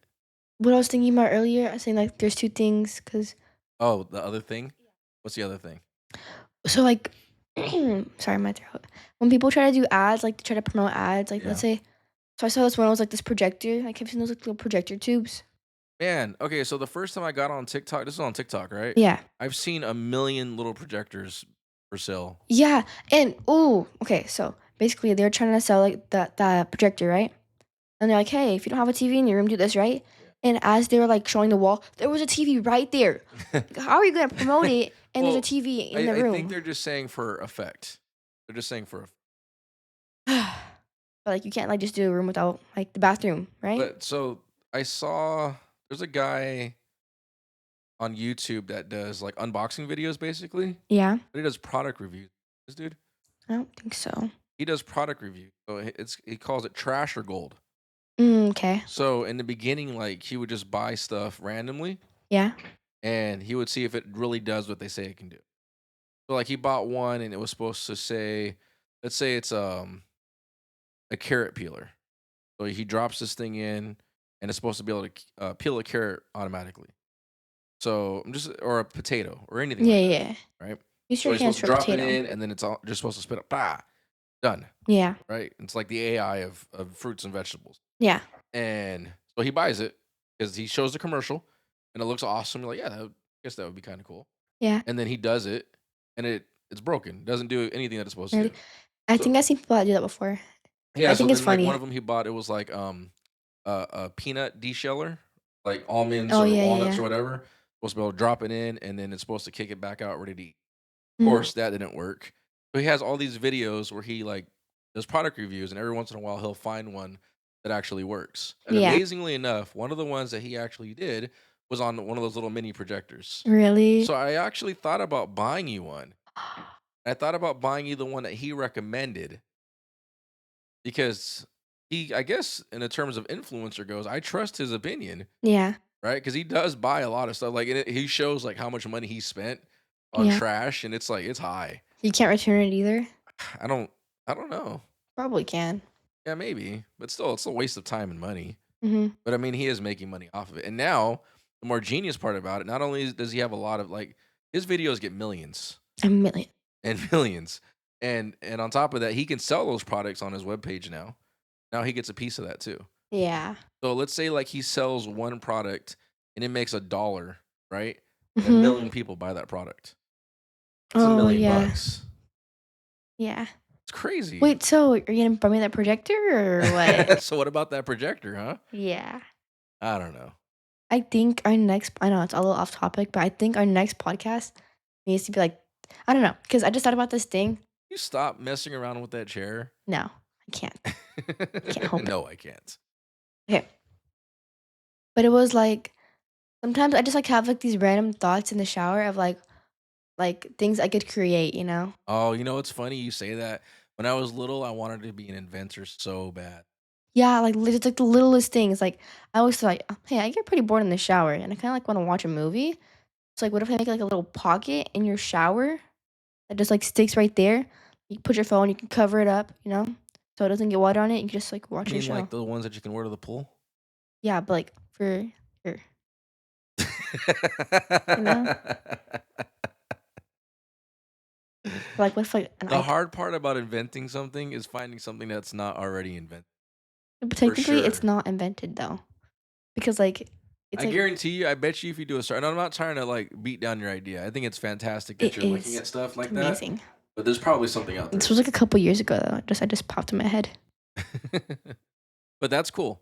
What I was thinking about earlier, I was saying, like, there's 2 things, cause Oh, the other thing? What's the other thing? so, like sorry, my throat. When people try to do ads, like, to try to promote ads, like, let's Yeah. say so I saw this one, it was, like, this projector. Like, have you seen those, like, little projector tubes? Man, okay, so the first time I got on TikTok, this is on TikTok, right? Yeah. I've seen a million little projectors for sale. Yeah, and oh, okay, so, basically, they're trying to sell, like, the projector, right? And they're like, "Hey, if you don't have a TV in your room, do this," right? And as they were, like, showing the wall, there was a TV right there. Yeah. Like, how are you gonna promote it and there's a Well, TV in the I think room? they're just saying for effect. They're just saying for But, like, you can't, like, just do a room without, like, the bathroom, right? but so I saw there's a guy on YouTube that does like unboxing videos basically, Yeah? but he does product reviews. This dude, I don't think so. he does product reviews. So he calls it trash or gold. Okay. So in the beginning, like he would just buy stuff randomly Yeah? and he would see if it really does what they say it can do. So like he bought one and it was supposed to say, let's say it's a carrot peeler. So he drops this thing in and it's supposed to be able to peel a carrot automatically. So I'm just or a potato or anything Yeah, like that, yeah. right? Use So your he's hands supposed to for a drop it potato. in and then it's all just supposed to spit up, bah, done, Yeah. right? It's like the AI of fruits and vegetables. Yeah. And so he buys it because he shows the commercial and it looks awesome. You're like, yeah, guess that would be kind of cool. Yeah. And then he does it and it's broken. Doesn't do anything that it's supposed to Really? do. I think So I've seen people that do that before. yeah, I so think it's then like one funny. of them he bought, it was like a peanut desheller, like almonds Oh, or yeah, yeah, walnuts yeah. or whatever. Supposed to be able to drop it in and then it's supposed to kick it back out ready to eat. Of Mhm. course, that didn't work. So he has all these videos where he like does product reviews, and every once in a while he'll find one that actually works. And Yeah. amazingly enough, one of the ones that he actually did was on one of those little mini projectors. Really? So I actually thought about buying you one. I thought about buying you the one that he recommended because I guess, in the terms of influencer goes, I trust his opinion, Yeah. right? Because he does buy a lot of stuff. Like he shows like how much money he spent on Yeah. trash, and it's like it's high. You can't return it either? I don't I don't know. Probably can. Yeah, maybe, but still, it's a waste of time and money. Mhm. But I mean, he is making money off of it. And now, the more genius part about it, not only does he have a lot of like his videos get millions A million. and millions, and on top of that, he can sell those products on his webpage now. Now he gets a piece of that too. Yeah. So let's say like he sells one product and it makes $1, right? And a Mhm. million people buy that product. That's a Oh, million yeah. bucks. Yeah. It's crazy. Wait, so are you gonna buy me that projector or what? So what about that projector, huh? Yeah. I don't know. I think our next I know it's a little off topic, but I think our next podcast needs to be like I don't know, because I just thought about this thing. You stop messing around with that chair. No, I can't. I can't help it. No, I can't. Okay. But it was like sometimes I just like have like these random thoughts in the shower of like things I could create, you know? Oh, you know, it's funny you say that. When I was little, I wanted to be an inventor so bad. Yeah, like it's like the littlest things. Like I always thought, like, hey, I get pretty bored in the shower and I kinda like want to watch a movie. So like what if I make like a little pocket in your shower that just like sticks right there? You put your phone, you can cover it up, so it doesn't get water on it. You can just like You watch your mean like show. the ones that you can wear to the pool? Yeah, but like for your, you know, like with like an The iPad. hard part about inventing something is finding something that's not already invented, But for technically, it's sure. not invented though, because like it's I like guarantee you, I bet you if you do a start, and I'm not trying to like beat down your idea. I think it's fantastic that it you're looking is. at stuff It's like that, amazing. but there's probably something out This there. was like a couple years ago though. I just popped in my head. But that's cool.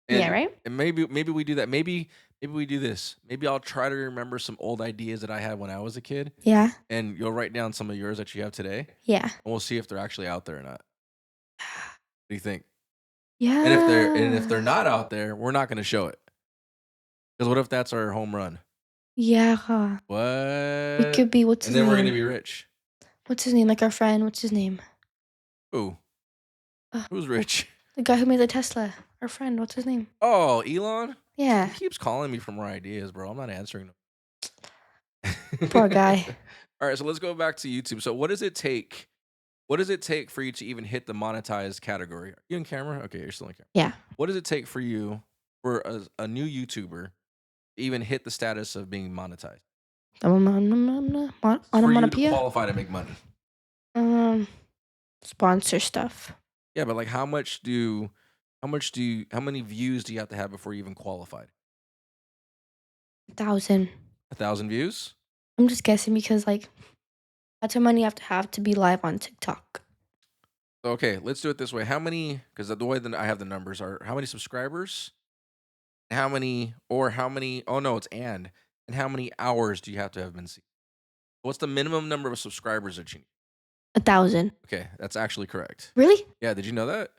Yeah, And right? and maybe we do that. Maybe we do this. Maybe I'll try to remember some old ideas that I had when I was a kid, Yeah. and you'll write down some of yours that you have today, and Yeah. we'll see if they're actually out there or not. What do you think? And if they're Yeah. not out there, we're not gonna show it. Because what if that's our home run? Yeah. We What? could be what's And his then we're gonna name? be rich. What's his name? Like our friend, what's his name? Ooh, Uh, who's w rich? the guy who made the Tesla. Our friend, what's his name? Oh, Elon? He Yeah. keeps calling me for more ideas, bro. I'm not answering Poor them. guy. All right, so let's go back to YouTube. So what does it take? What does it take for you to even hit the monetized category? Are you in camera? Okay, you're still in camera. Yeah. What does it take for you, for a new YouTuber, to even hit the status of being monetized? For you to Onomatopoeia? qualify to make money? Um, sponsor stuff. Yeah, but like how many views do you have to have before you even qualified? 1,000. 1,000 views? I'm just guessing because like that's how many you have to be live on TikTok. Okay, let's do it this way. How many? Because the way that I have the numbers are how many subscribers? How many? Or how many? Oh no, it's and how many hours do you have to have been seen? What's the minimum number of subscribers that you need? 1,000. Okay, that's actually correct. Really? Yeah, did you know that?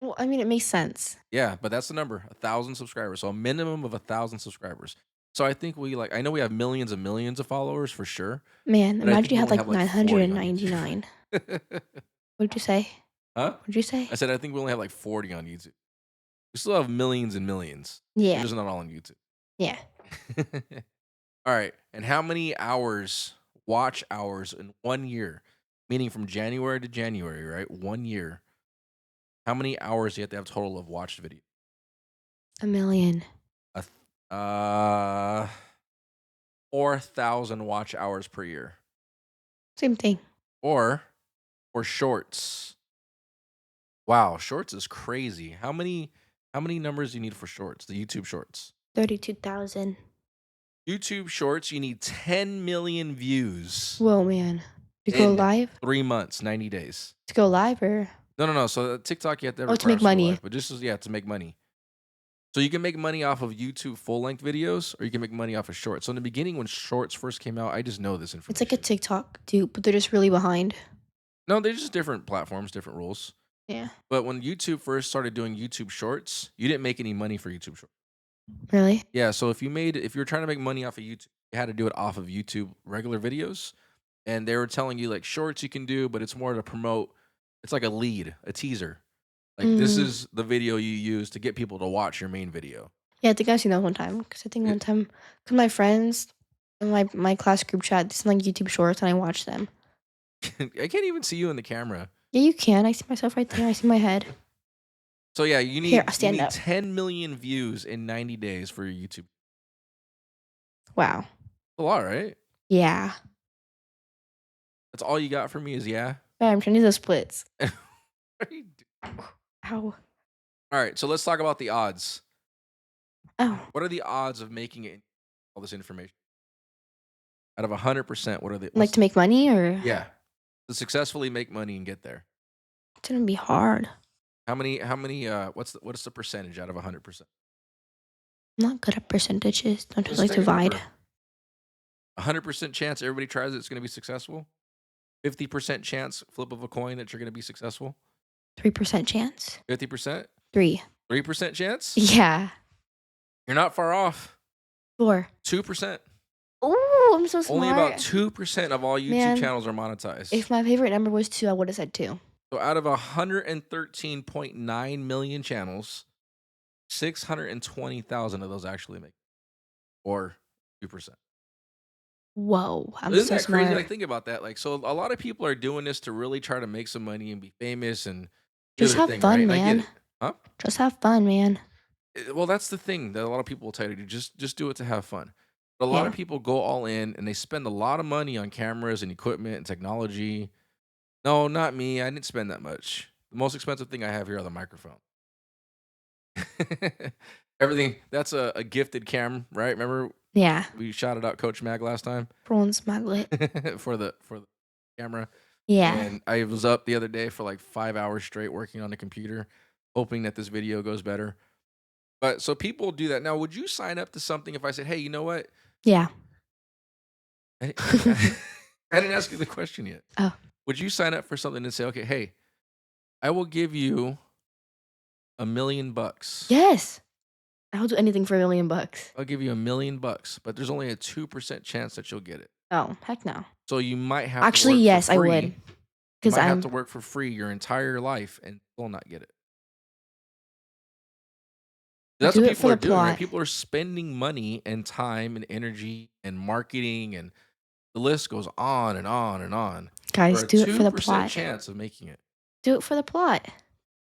Well, I mean, it makes sense. Yeah, but that's the number, 1,000 subscribers. So a minimum of 1,000 subscribers. So I think I know we have millions and millions of followers for sure, Man, but I think imagine we you had only like have like 40 on YouTube. 999. What'd you say? Huh? What'd you say? I said I think we only have like 40 on YouTube. We still have millions and millions. They're Yeah. just not all on YouTube. Yeah. All right. And how many hours, watch hours in 1 year, meaning from January to January, right? 1 year. How many hours do you have to have total of watched video? 1,000,000. A th- 4,000 watch hours per year. Same thing. Or for shorts. Wow, shorts is crazy. How many numbers do you need for shorts? The YouTube shorts. 32,000. YouTube shorts, you need 10 million views Whoa, man. To go in live? 3 months, 90 days. To go live or No, no, no. So TikTok, you have to have oh, it to make perhaps to go money? live, but just as yeah, to make money. So you can make money off of YouTube full length videos, or you can make money off of shorts. So in the beginning, when shorts first came out, I just know this It's like a information. TikTok dude, but they're just really behind. No, they're just different platforms, different rules. Yeah. But when YouTube first started doing YouTube Shorts, you didn't make any money for YouTube Shorts. Really? Yeah, so if you were trying to make money off of YouTube, you had to do it off of YouTube regular videos, and they were telling you like shorts you can do, but it's more to promote. It's like a lead, a teaser. Like this Mm. is the video you use to get people to watch your main video. Yeah, I think I've seen that one time. Because I think It, one time, because my friends in my class group chat, this is like YouTube shorts, and I watch them. I can't even see you in the camera. Yeah, you can. I see myself right there. I see my head. So yeah, you Here, I'll need you stand need up. 10 million views in 90 days for your YouTube. Wow. A lot, right? Yeah. That's all you got for me is yeah. I'm trying to do those splits. What are you Ow. All right, so let's talk about the odds. Oh. What are the odds of making it all this information? Out of 100%, what are the Like what's to make money or yeah, to successfully make money and get there? it's gonna be hard. What's the percentage out of 100%? I'm not good at percentages. Don't just Just like take a divide. number. 100% chance everybody tries it, it's gonna be successful. 50% chance flip of a coin that you're gonna be successful. 3% chance. 50%? 3. 3% chance? Yeah. You're not far off. 4. 2%. Ooh, I'm so Only about smart. 2% of all YouTube Man, channels are monetized. if my favorite number was 2, I would have said 2. So out of 113.9 million channels, 620,000 of those actually make or 2%. Whoa, I'm Isn't so that crazy? smart. Like, think about that. Like, so a lot of people are doing this to really try to make some money and be famous and do Just their have thing, right? fun, And I get man. it. Huh? Just have fun, man. Well, that's the thing that a lot of people will tell you to do. Just do it to have fun. But a lot of Yeah. people go all in and they spend a lot of money on cameras and equipment and technology. No, not me. I didn't spend that much. The most expensive thing I have here are the microphone. Everything that's a gifted cam, right? Remember Yeah. we shouted out Coach Mag last time Prawns maglet. for the camera. Yeah. And I was up the other day for like 5 hours straight working on the computer, hoping that this video goes better. But so people do that. Now, would you sign up to something if I said, "Hey, you know what? Yeah. I didn't I didn't ask you the question yet. Oh, Would you sign up for something and say, "Okay, hey, I will give you $1,000,000. yes. I will do anything for $1,000,000. I'll give you $1,000,000, but there's only a 2% chance that you'll get it. Oh, heck no. So you might have to Actually, work for yes, I would, free. You 'cause might have to I'm work for free your entire life and still not get it." I'll That's do what it for people are the doing, right? plot. People are spending money and time and energy and marketing, and the list goes on and on and on for Guys, a do it for the 2% plot. chance of making it. Do it for the plot.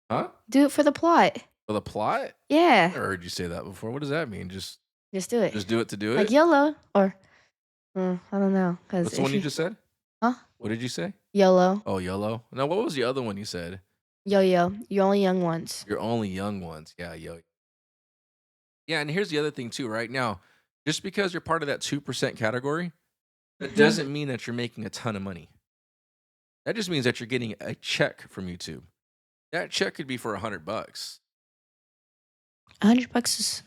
Huh? Do it for the plot. For the plot? Yeah. Never heard you say that before. What does that mean? Just do it. Just do it to do Like it? YOLO or I don't know, 'cause What's the one if you you just said? huh? What did you say? YOLO. Oh, YOLO? Now, what was the other one you said? Yo-yo. You're only young once. You're only young ones. Yeah, yo. Yeah, and here's the other thing too, right? Now, just because you're part of that 2% category, that Mhm. doesn't mean that you're making a ton of money. That just means that you're getting a check from YouTube. That check could be for $100. $100 is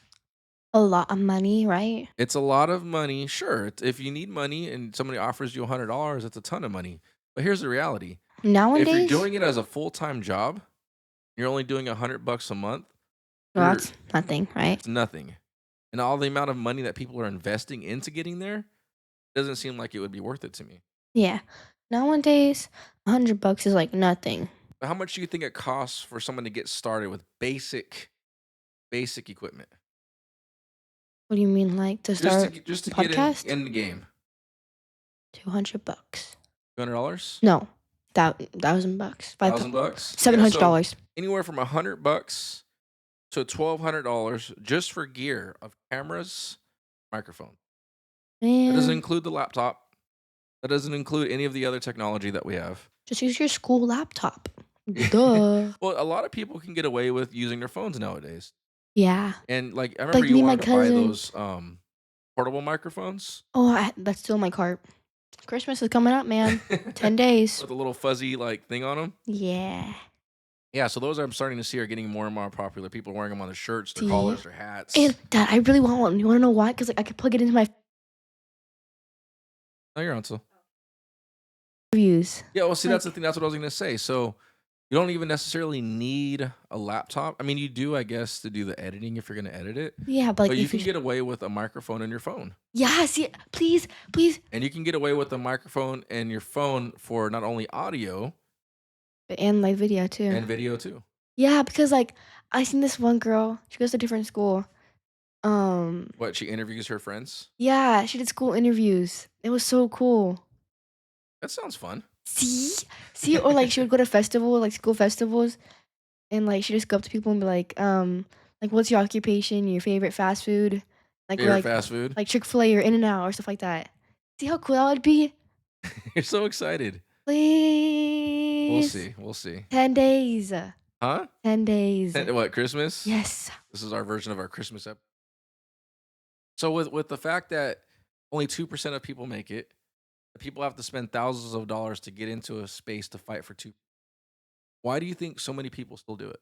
a lot of money, right? It's a lot of money. Sure, if you need money and somebody offers you $100, it's a ton of money. But here's the reality. If you're Nowadays? doing it as a full-time job, you're only doing $100 a month, Well, you're that's nothing, right? it's nothing. And all the amount of money that people are investing into getting there doesn't seem like it would be worth it to me. Yeah. Nowadays, $100 is like nothing. But how much do you think it costs for someone to get started with basic equipment? What do you mean, like to start Just a to get podcast? in the game. $200. $200? No, $1,000. $1,000? Yeah, so $700. anywhere from $100 to $1,200 just for gear of cameras, microphone. That doesn't Man, include the laptop. That doesn't include any of the other technology that we have. just use your school laptop. Duh. Well, a lot of people can get away with using their phones nowadays. Yeah. And like I remember Like you me and my wanted to buy cousin. those portable microphones Oh, that's still in my cart. Christmas is coming up, man. 10 days. with a little fuzzy like thing on them. Yeah. Yeah, so those I'm starting to see are getting more and more popular. People are wearing them on their shirts, their See? collars, their And hats. Dad, I really want one. You wanna know why? Because like I could plug it into my Oh, you're on so. reviews. Yeah, well, see, that's the Like, thing. That's what I was gonna say. So you don't even necessarily need a laptop. I mean, you do, I guess, to do the editing if you're gonna edit it. yeah, but But like you if you can get away with a microphone in your phone, yeah, see, please, please. and you can get away with a microphone in your phone for not only audio And like video too. and video too. Yeah, because like I seen this one girl. She goes to a different school. Um, What, she interviews her friends? yeah, she did school interviews. It was so cool. That sounds fun. See, see, or like she would go to festival, like school festivals, and like she just go up to people and be like what's your occupation, your favorite fast food, like or Favorite fast food? like Chick-fil-A or In-N-Out or stuff like that. See how cool that would be? You're so excited. We'll Please, see. We'll see. 10 days, Huh? 10 days. And what, Christmas? Yes. This is our version of our Christmas episode. So with the fact that only 2% of people make it, people have to spend thousands of dollars to get into a space to fight for two. Why do you think so many people still do it?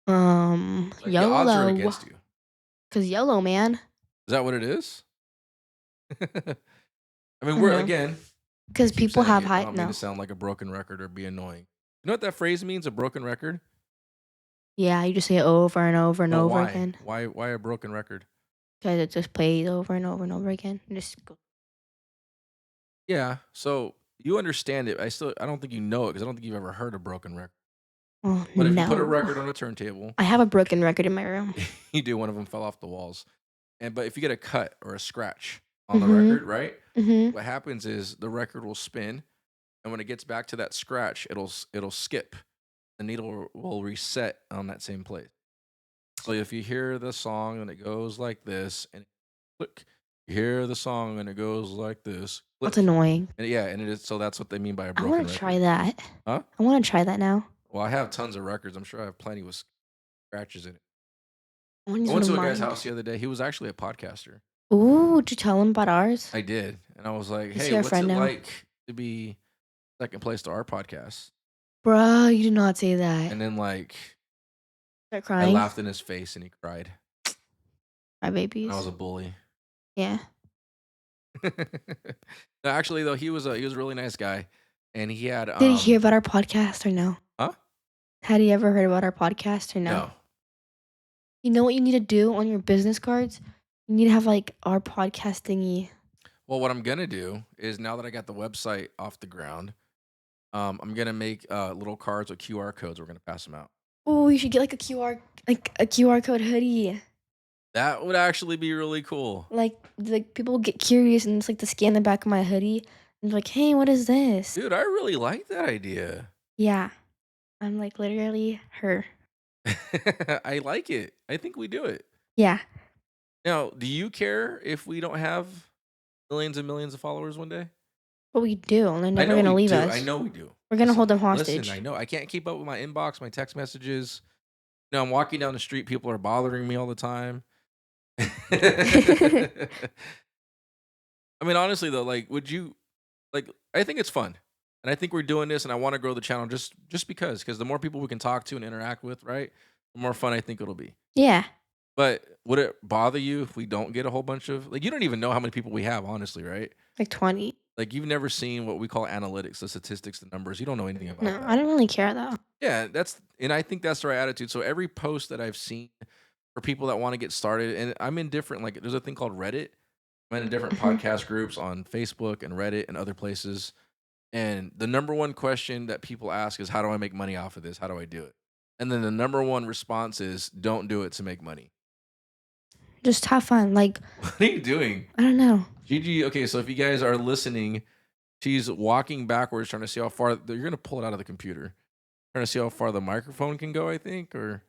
Like the odds are YOLO, against you. cause YOLO, man. Is that what it is? I mean, I don't we're know, again, I cause keep people saying have it. I high don't mean to no. sound like a broken record or be annoying. You know what that phrase means, a broken record? Yeah, you just say it over and over and Well, over why? again, Why a broken record? cause it just plays over and over and over again. Just go. Yeah. So you understand it. I don't think you know it because I don't think you've ever heard a broken record. Oh But if you put a no, record on a turntable, I have a broken record in my room. you do, one of them fell off the walls. But if you get a cut or a scratch, on the Mhm. record, right? Mhm. What happens is the record will spin, and when it gets back to that scratch, it'll skip. The needle will reset on that same place. So if you hear the song and it goes like this, and click, you hear the song and it goes like this, That's click, annoying. and yeah, and it is. So that's what they mean by a I broken wanna try record, that. huh? I wanna try that now. Well, I have tons of records. I'm sure I have plenty with scratches in it. I wanna I use went one of to a guy's mine. house the other day. He was actually a podcaster. Ooh, did you tell him about ours? I did, and I was like, Is "Hey, he our what's friend it now? like to be second place to our podcast?" Bruh, you did not say that. And then like Start I crying? laughed in his face, and he cried, My and I was babies. a bully. Yeah. No, actually, though, he was a really nice guy, and he had Did he hear about our podcast or no? huh? Had he ever heard about our podcast or no? No. You know what you need to do on your business cards? You need to have, like, our podcast thingy. Well, what I'm gonna do is now that I got the website off the ground, I'm gonna make little cards with QR codes. We're gonna pass them out. Oh, you should get, like, a QR code hoodie. That would actually be really cool, Like, people get curious and it's, like, to scan the back of my hoodie and be like, "Hey, what is this?" dude. I really like that idea. Yeah. I'm, like, literally her. I like it. I think we do it. Yeah. Now, do you care if we don't have millions and millions of followers one day? But we do, and they're I never know we gonna leave do. I us. know we do. We're gonna hold Listen, them listen. I hostage. know I can't keep up with my inbox, my text messages. No, I'm walking down the street. People are bothering me all the time. I mean, honestly though, like, would you like? I think it's fun, and I think we're doing this, and I want to grow the channel just because the more people we can talk to and interact with, right, the more fun I think it'll be. Yeah, But would it bother you if we don't get a whole bunch of like? You don't even know how many people we have, honestly, right? like 20. Like you've never seen what we call analytics, the statistics, the numbers. You don't know anything about No, I that. don't really care though. Yeah, and I think that's the right attitude. So every post that I've seen for people that want to get started, and I'm in different like there's a thing called Reddit. I'm in different Mhm. podcast groups on Facebook and Reddit and other places. And the number one question that people ask is, "How do I make money off of this? How do I do it?" And then the number one response is, "Don't do it to make money." Just have fun. Like, What are you doing? I don't know. Gigi, okay, so if you guys are listening, she's walking backwards trying to see how far you're gonna pull it out of the computer. Trying to see how far the microphone can go, I think, or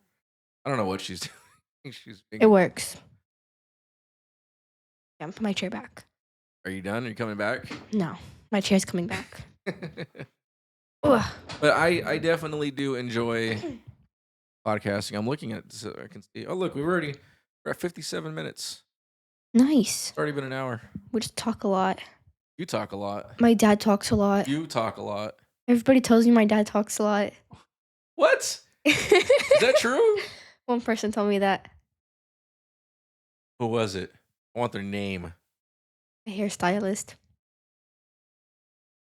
I don't know what she's doing. She's It being works. Yeah, put my chair back. Are you done? Are you coming back? No, my chair's coming back. But Ugh. I definitely do enjoy podcasting. I'm looking at so I can see. Oh, look, we're at 57 minutes. Nice. It's already been an hour. We just talk a lot. You talk a lot. My dad talks a lot. You talk a lot. Everybody tells me my dad talks a lot. What? Is that true? One person told me that. Who was it? I want their name. A hairstylist.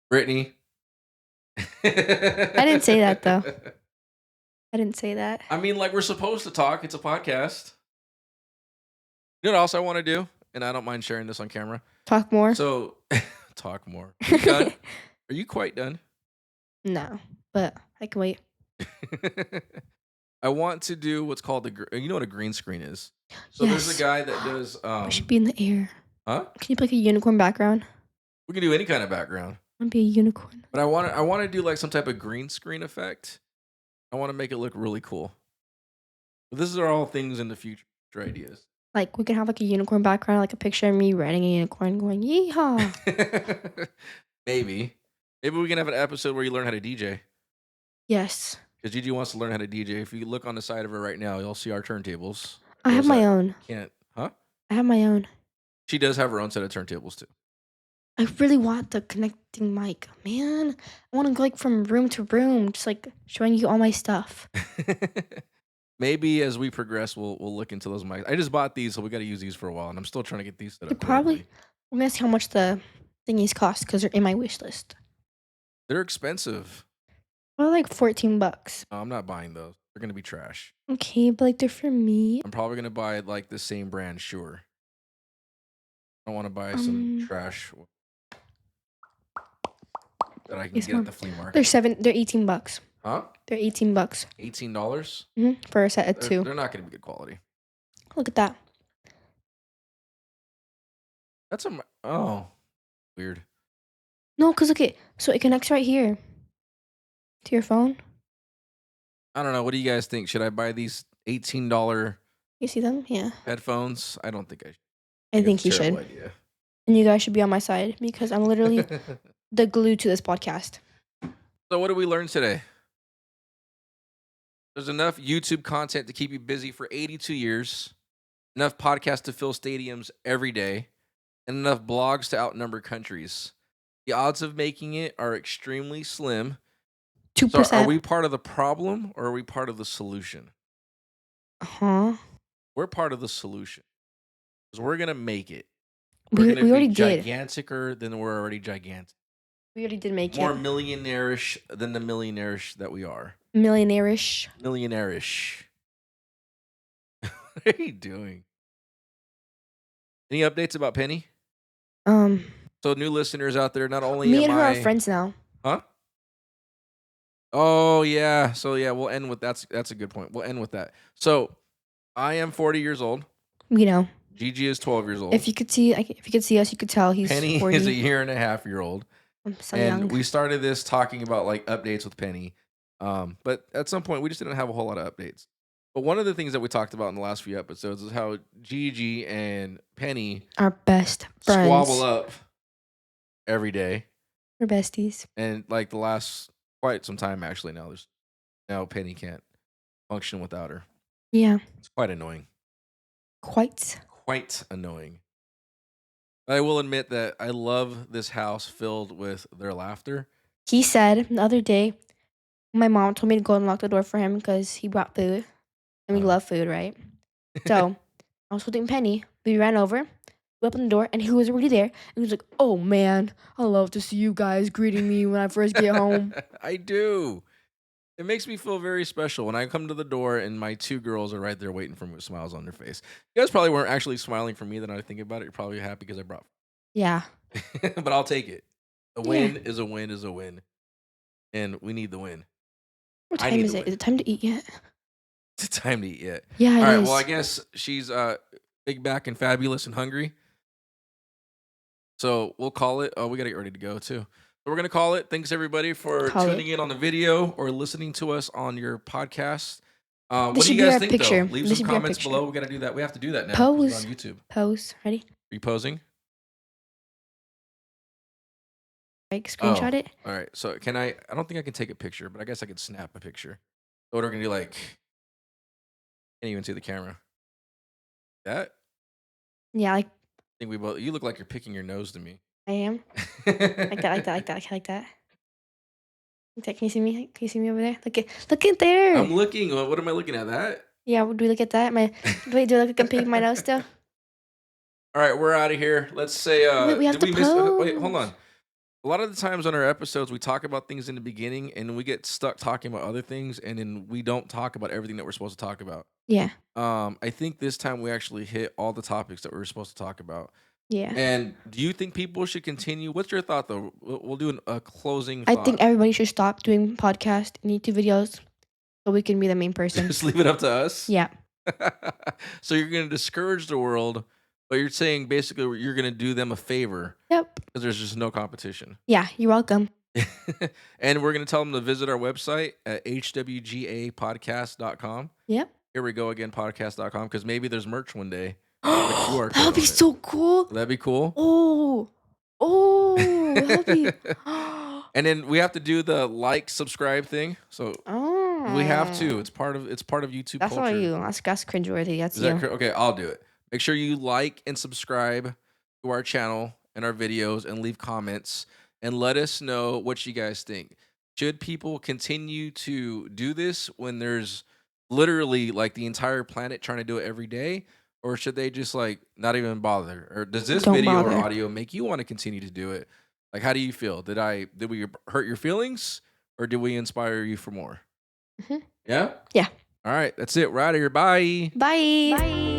Brittany. I didn't say that though. I didn't say that. I mean, like we're supposed to talk. It's a podcast. You know what else I want to do? And I don't mind sharing this on camera. Talk more. So talk more. Are you done? Are you quite done? No, but I can wait. I want to do what's called you know what a green screen is. So there's a Yes. guy that does We should be in the air. huh? Can you put like a unicorn background? We can do any kind of background. I want to be a unicorn. But I want to do like some type of green screen effect. I want to make it look really cool. But this are all things in the future ideas. Like we can have like a unicorn background, like a picture of me riding a unicorn going yeehaw. Maybe. Maybe we can have an episode where you learn how to DJ. Yes. Because Gigi wants to learn how to DJ. If you look on the side of her right now, you'll see our turntables. I have Those my that own. can't, huh? I have my own. She does have her own set of turntables too. I really want the connecting mic. Man, I want to go like from room to room, just like showing you all my stuff. Maybe as we progress, we'll look into those mics. I just bought these, so we got to use these for a while, and I'm still trying to get these set They up probably, correctly. I'm gonna see how much the thingies cost because they're in my wish list. They're expensive. Well, like $14. I'm not buying those. They're gonna be trash. Okay, but like they're for me. I'm probably gonna buy like the same brand. Sure. I don't want to buy some trash that I can Yes, get at mom. the flea market. They're $18. Huh? They're $18. $18? For a set of two. They're not gonna be good quality. Look at that. That's a oh, weird. No, cause okay, so it connects right here to your phone. I don't know. What do you guys think? Should I buy these $18 You see them? Yeah. headphones? I don't think I should. I I think it's think a you terrible should. idea. And you guys should be on my side because I'm literally the glue to this podcast. So what did we learn today? There's enough YouTube content to keep you busy for 82 years, enough podcasts to fill stadiums every day, and enough blogs to outnumber countries. The odds of making it are extremely slim. So are 2%. we part of the problem or are we part of the solution? Huh? We're part of the solution because we're going to make it. We're We going to we be already did. giganticer than we're already gigantic. We already did make More it. millionaire-ish than the millionaire-ish that we are. Millionaire-ish. Millionaire-ish. What are you doing? Any updates about Penny? Um, So new listeners out there, not only Me am and her are I friends now. huh? Oh yeah. So yeah, we'll end with that's a good point. We'll end with that. So I am 40 years old. You know, Gigi is 12 years old. if you could see, if you could see us, you could tell he's Penny is a 40. year and a half year old. I'm so And young. we started this talking about like updates with Penny. But at some point we just didn't have a whole lot of updates. But one of the things that we talked about in the last few episodes is how Gigi and Penny Our best squabble friends. up every day. We're besties. And like the last quite some time actually now Penny can't function without her. Yeah, It's quite annoying. quite. Quite annoying. I will admit that I love this house filled with their laughter. He said the other day, my mom told me to go and lock the door for him because he brought food. And we Uh-huh. love food, right? So I was holding Penny. We ran over, we opened the door, and he was already there. And he was like, "Oh man, I love to see you guys greeting me when I first get home." I do. It makes me feel very special when I come to the door and my two girls are right there waiting for me with smiles on their face. You guys probably weren't actually smiling for me. Then I think about it. You're probably happy because I brought, Yeah. but I'll take it. A Yeah. win is a win is a win, and we need the win. What I time need is the it? Is win. it time to eat yet? It's time to eat yet. Yeah, All it right. is. Well, I guess she's big back and fabulous and hungry. So we'll call it. Oh, we gotta get ready to go too. So we're gonna call it. Thanks everybody for Call tuning it. in on the video or listening to us on your podcast. What This do should you be guys our think though? picture. Leave This some should be our comments picture. below. We gotta do that. We have to do that now because we're on Pose. YouTube. Pose. Ready? Are you posing? Like Oh, screenshot it. all right. So can I? I don't think I can take a picture, but I guess I could snap a picture. So what we're gonna do? Like, can't even see the camera. That I Yeah, like think we both. You look like you're picking your nose to me. I am. Like that. Like that. Like that. Like that. Like that. Can you see me? Can you see me over there? Look at there. I'm looking. What am I looking at? That. Yeah, do we look at that? Do I look like I'm picking my nose still? All right, we're out of here. Let's say, Wait, we have did to we miss? Wait, hold pose. on. A lot of the times on our episodes, we talk about things in the beginning, and we get stuck talking about other things, and then we don't talk about everything that we're supposed to talk about. Yeah. I think this time we actually hit all the topics that we were supposed to talk about. Yeah. And do you think people should continue? What's your thought, though? We'll do a closing I thought. think everybody should stop doing podcast and YouTube videos so we can be the main person. Just leave it up to us. Yeah. So you're going to discourage the world, but you're saying basically you're going to do them a favor Yep. because there's just no competition. Yeah, you're welcome. And we're going to tell them to visit our website at hwgapodcast.com. Yep. Here we go again, podcast.com, because maybe there's merch one day. QR That would code be on it. so cool. That'd be cool. That would be. And then we have to do the like, subscribe thing. So we have to. It's part of YouTube That's culture. not you. That's cringeworthy. That's Is you. that okay? I'll do it. Make sure you like and subscribe to our channel and our videos and leave comments and let us know what you guys think. Should people continue to do this when there's literally like the entire planet trying to do it every day? Or should they just like not even bother? Or does this Don't video or bother. audio make you want to continue to do it? Like, how do you feel? Did we hurt your feelings or did we inspire you for more? Mhm. Yeah? Yeah. All right. That's it. We're out of here. Bye. Bye. Bye.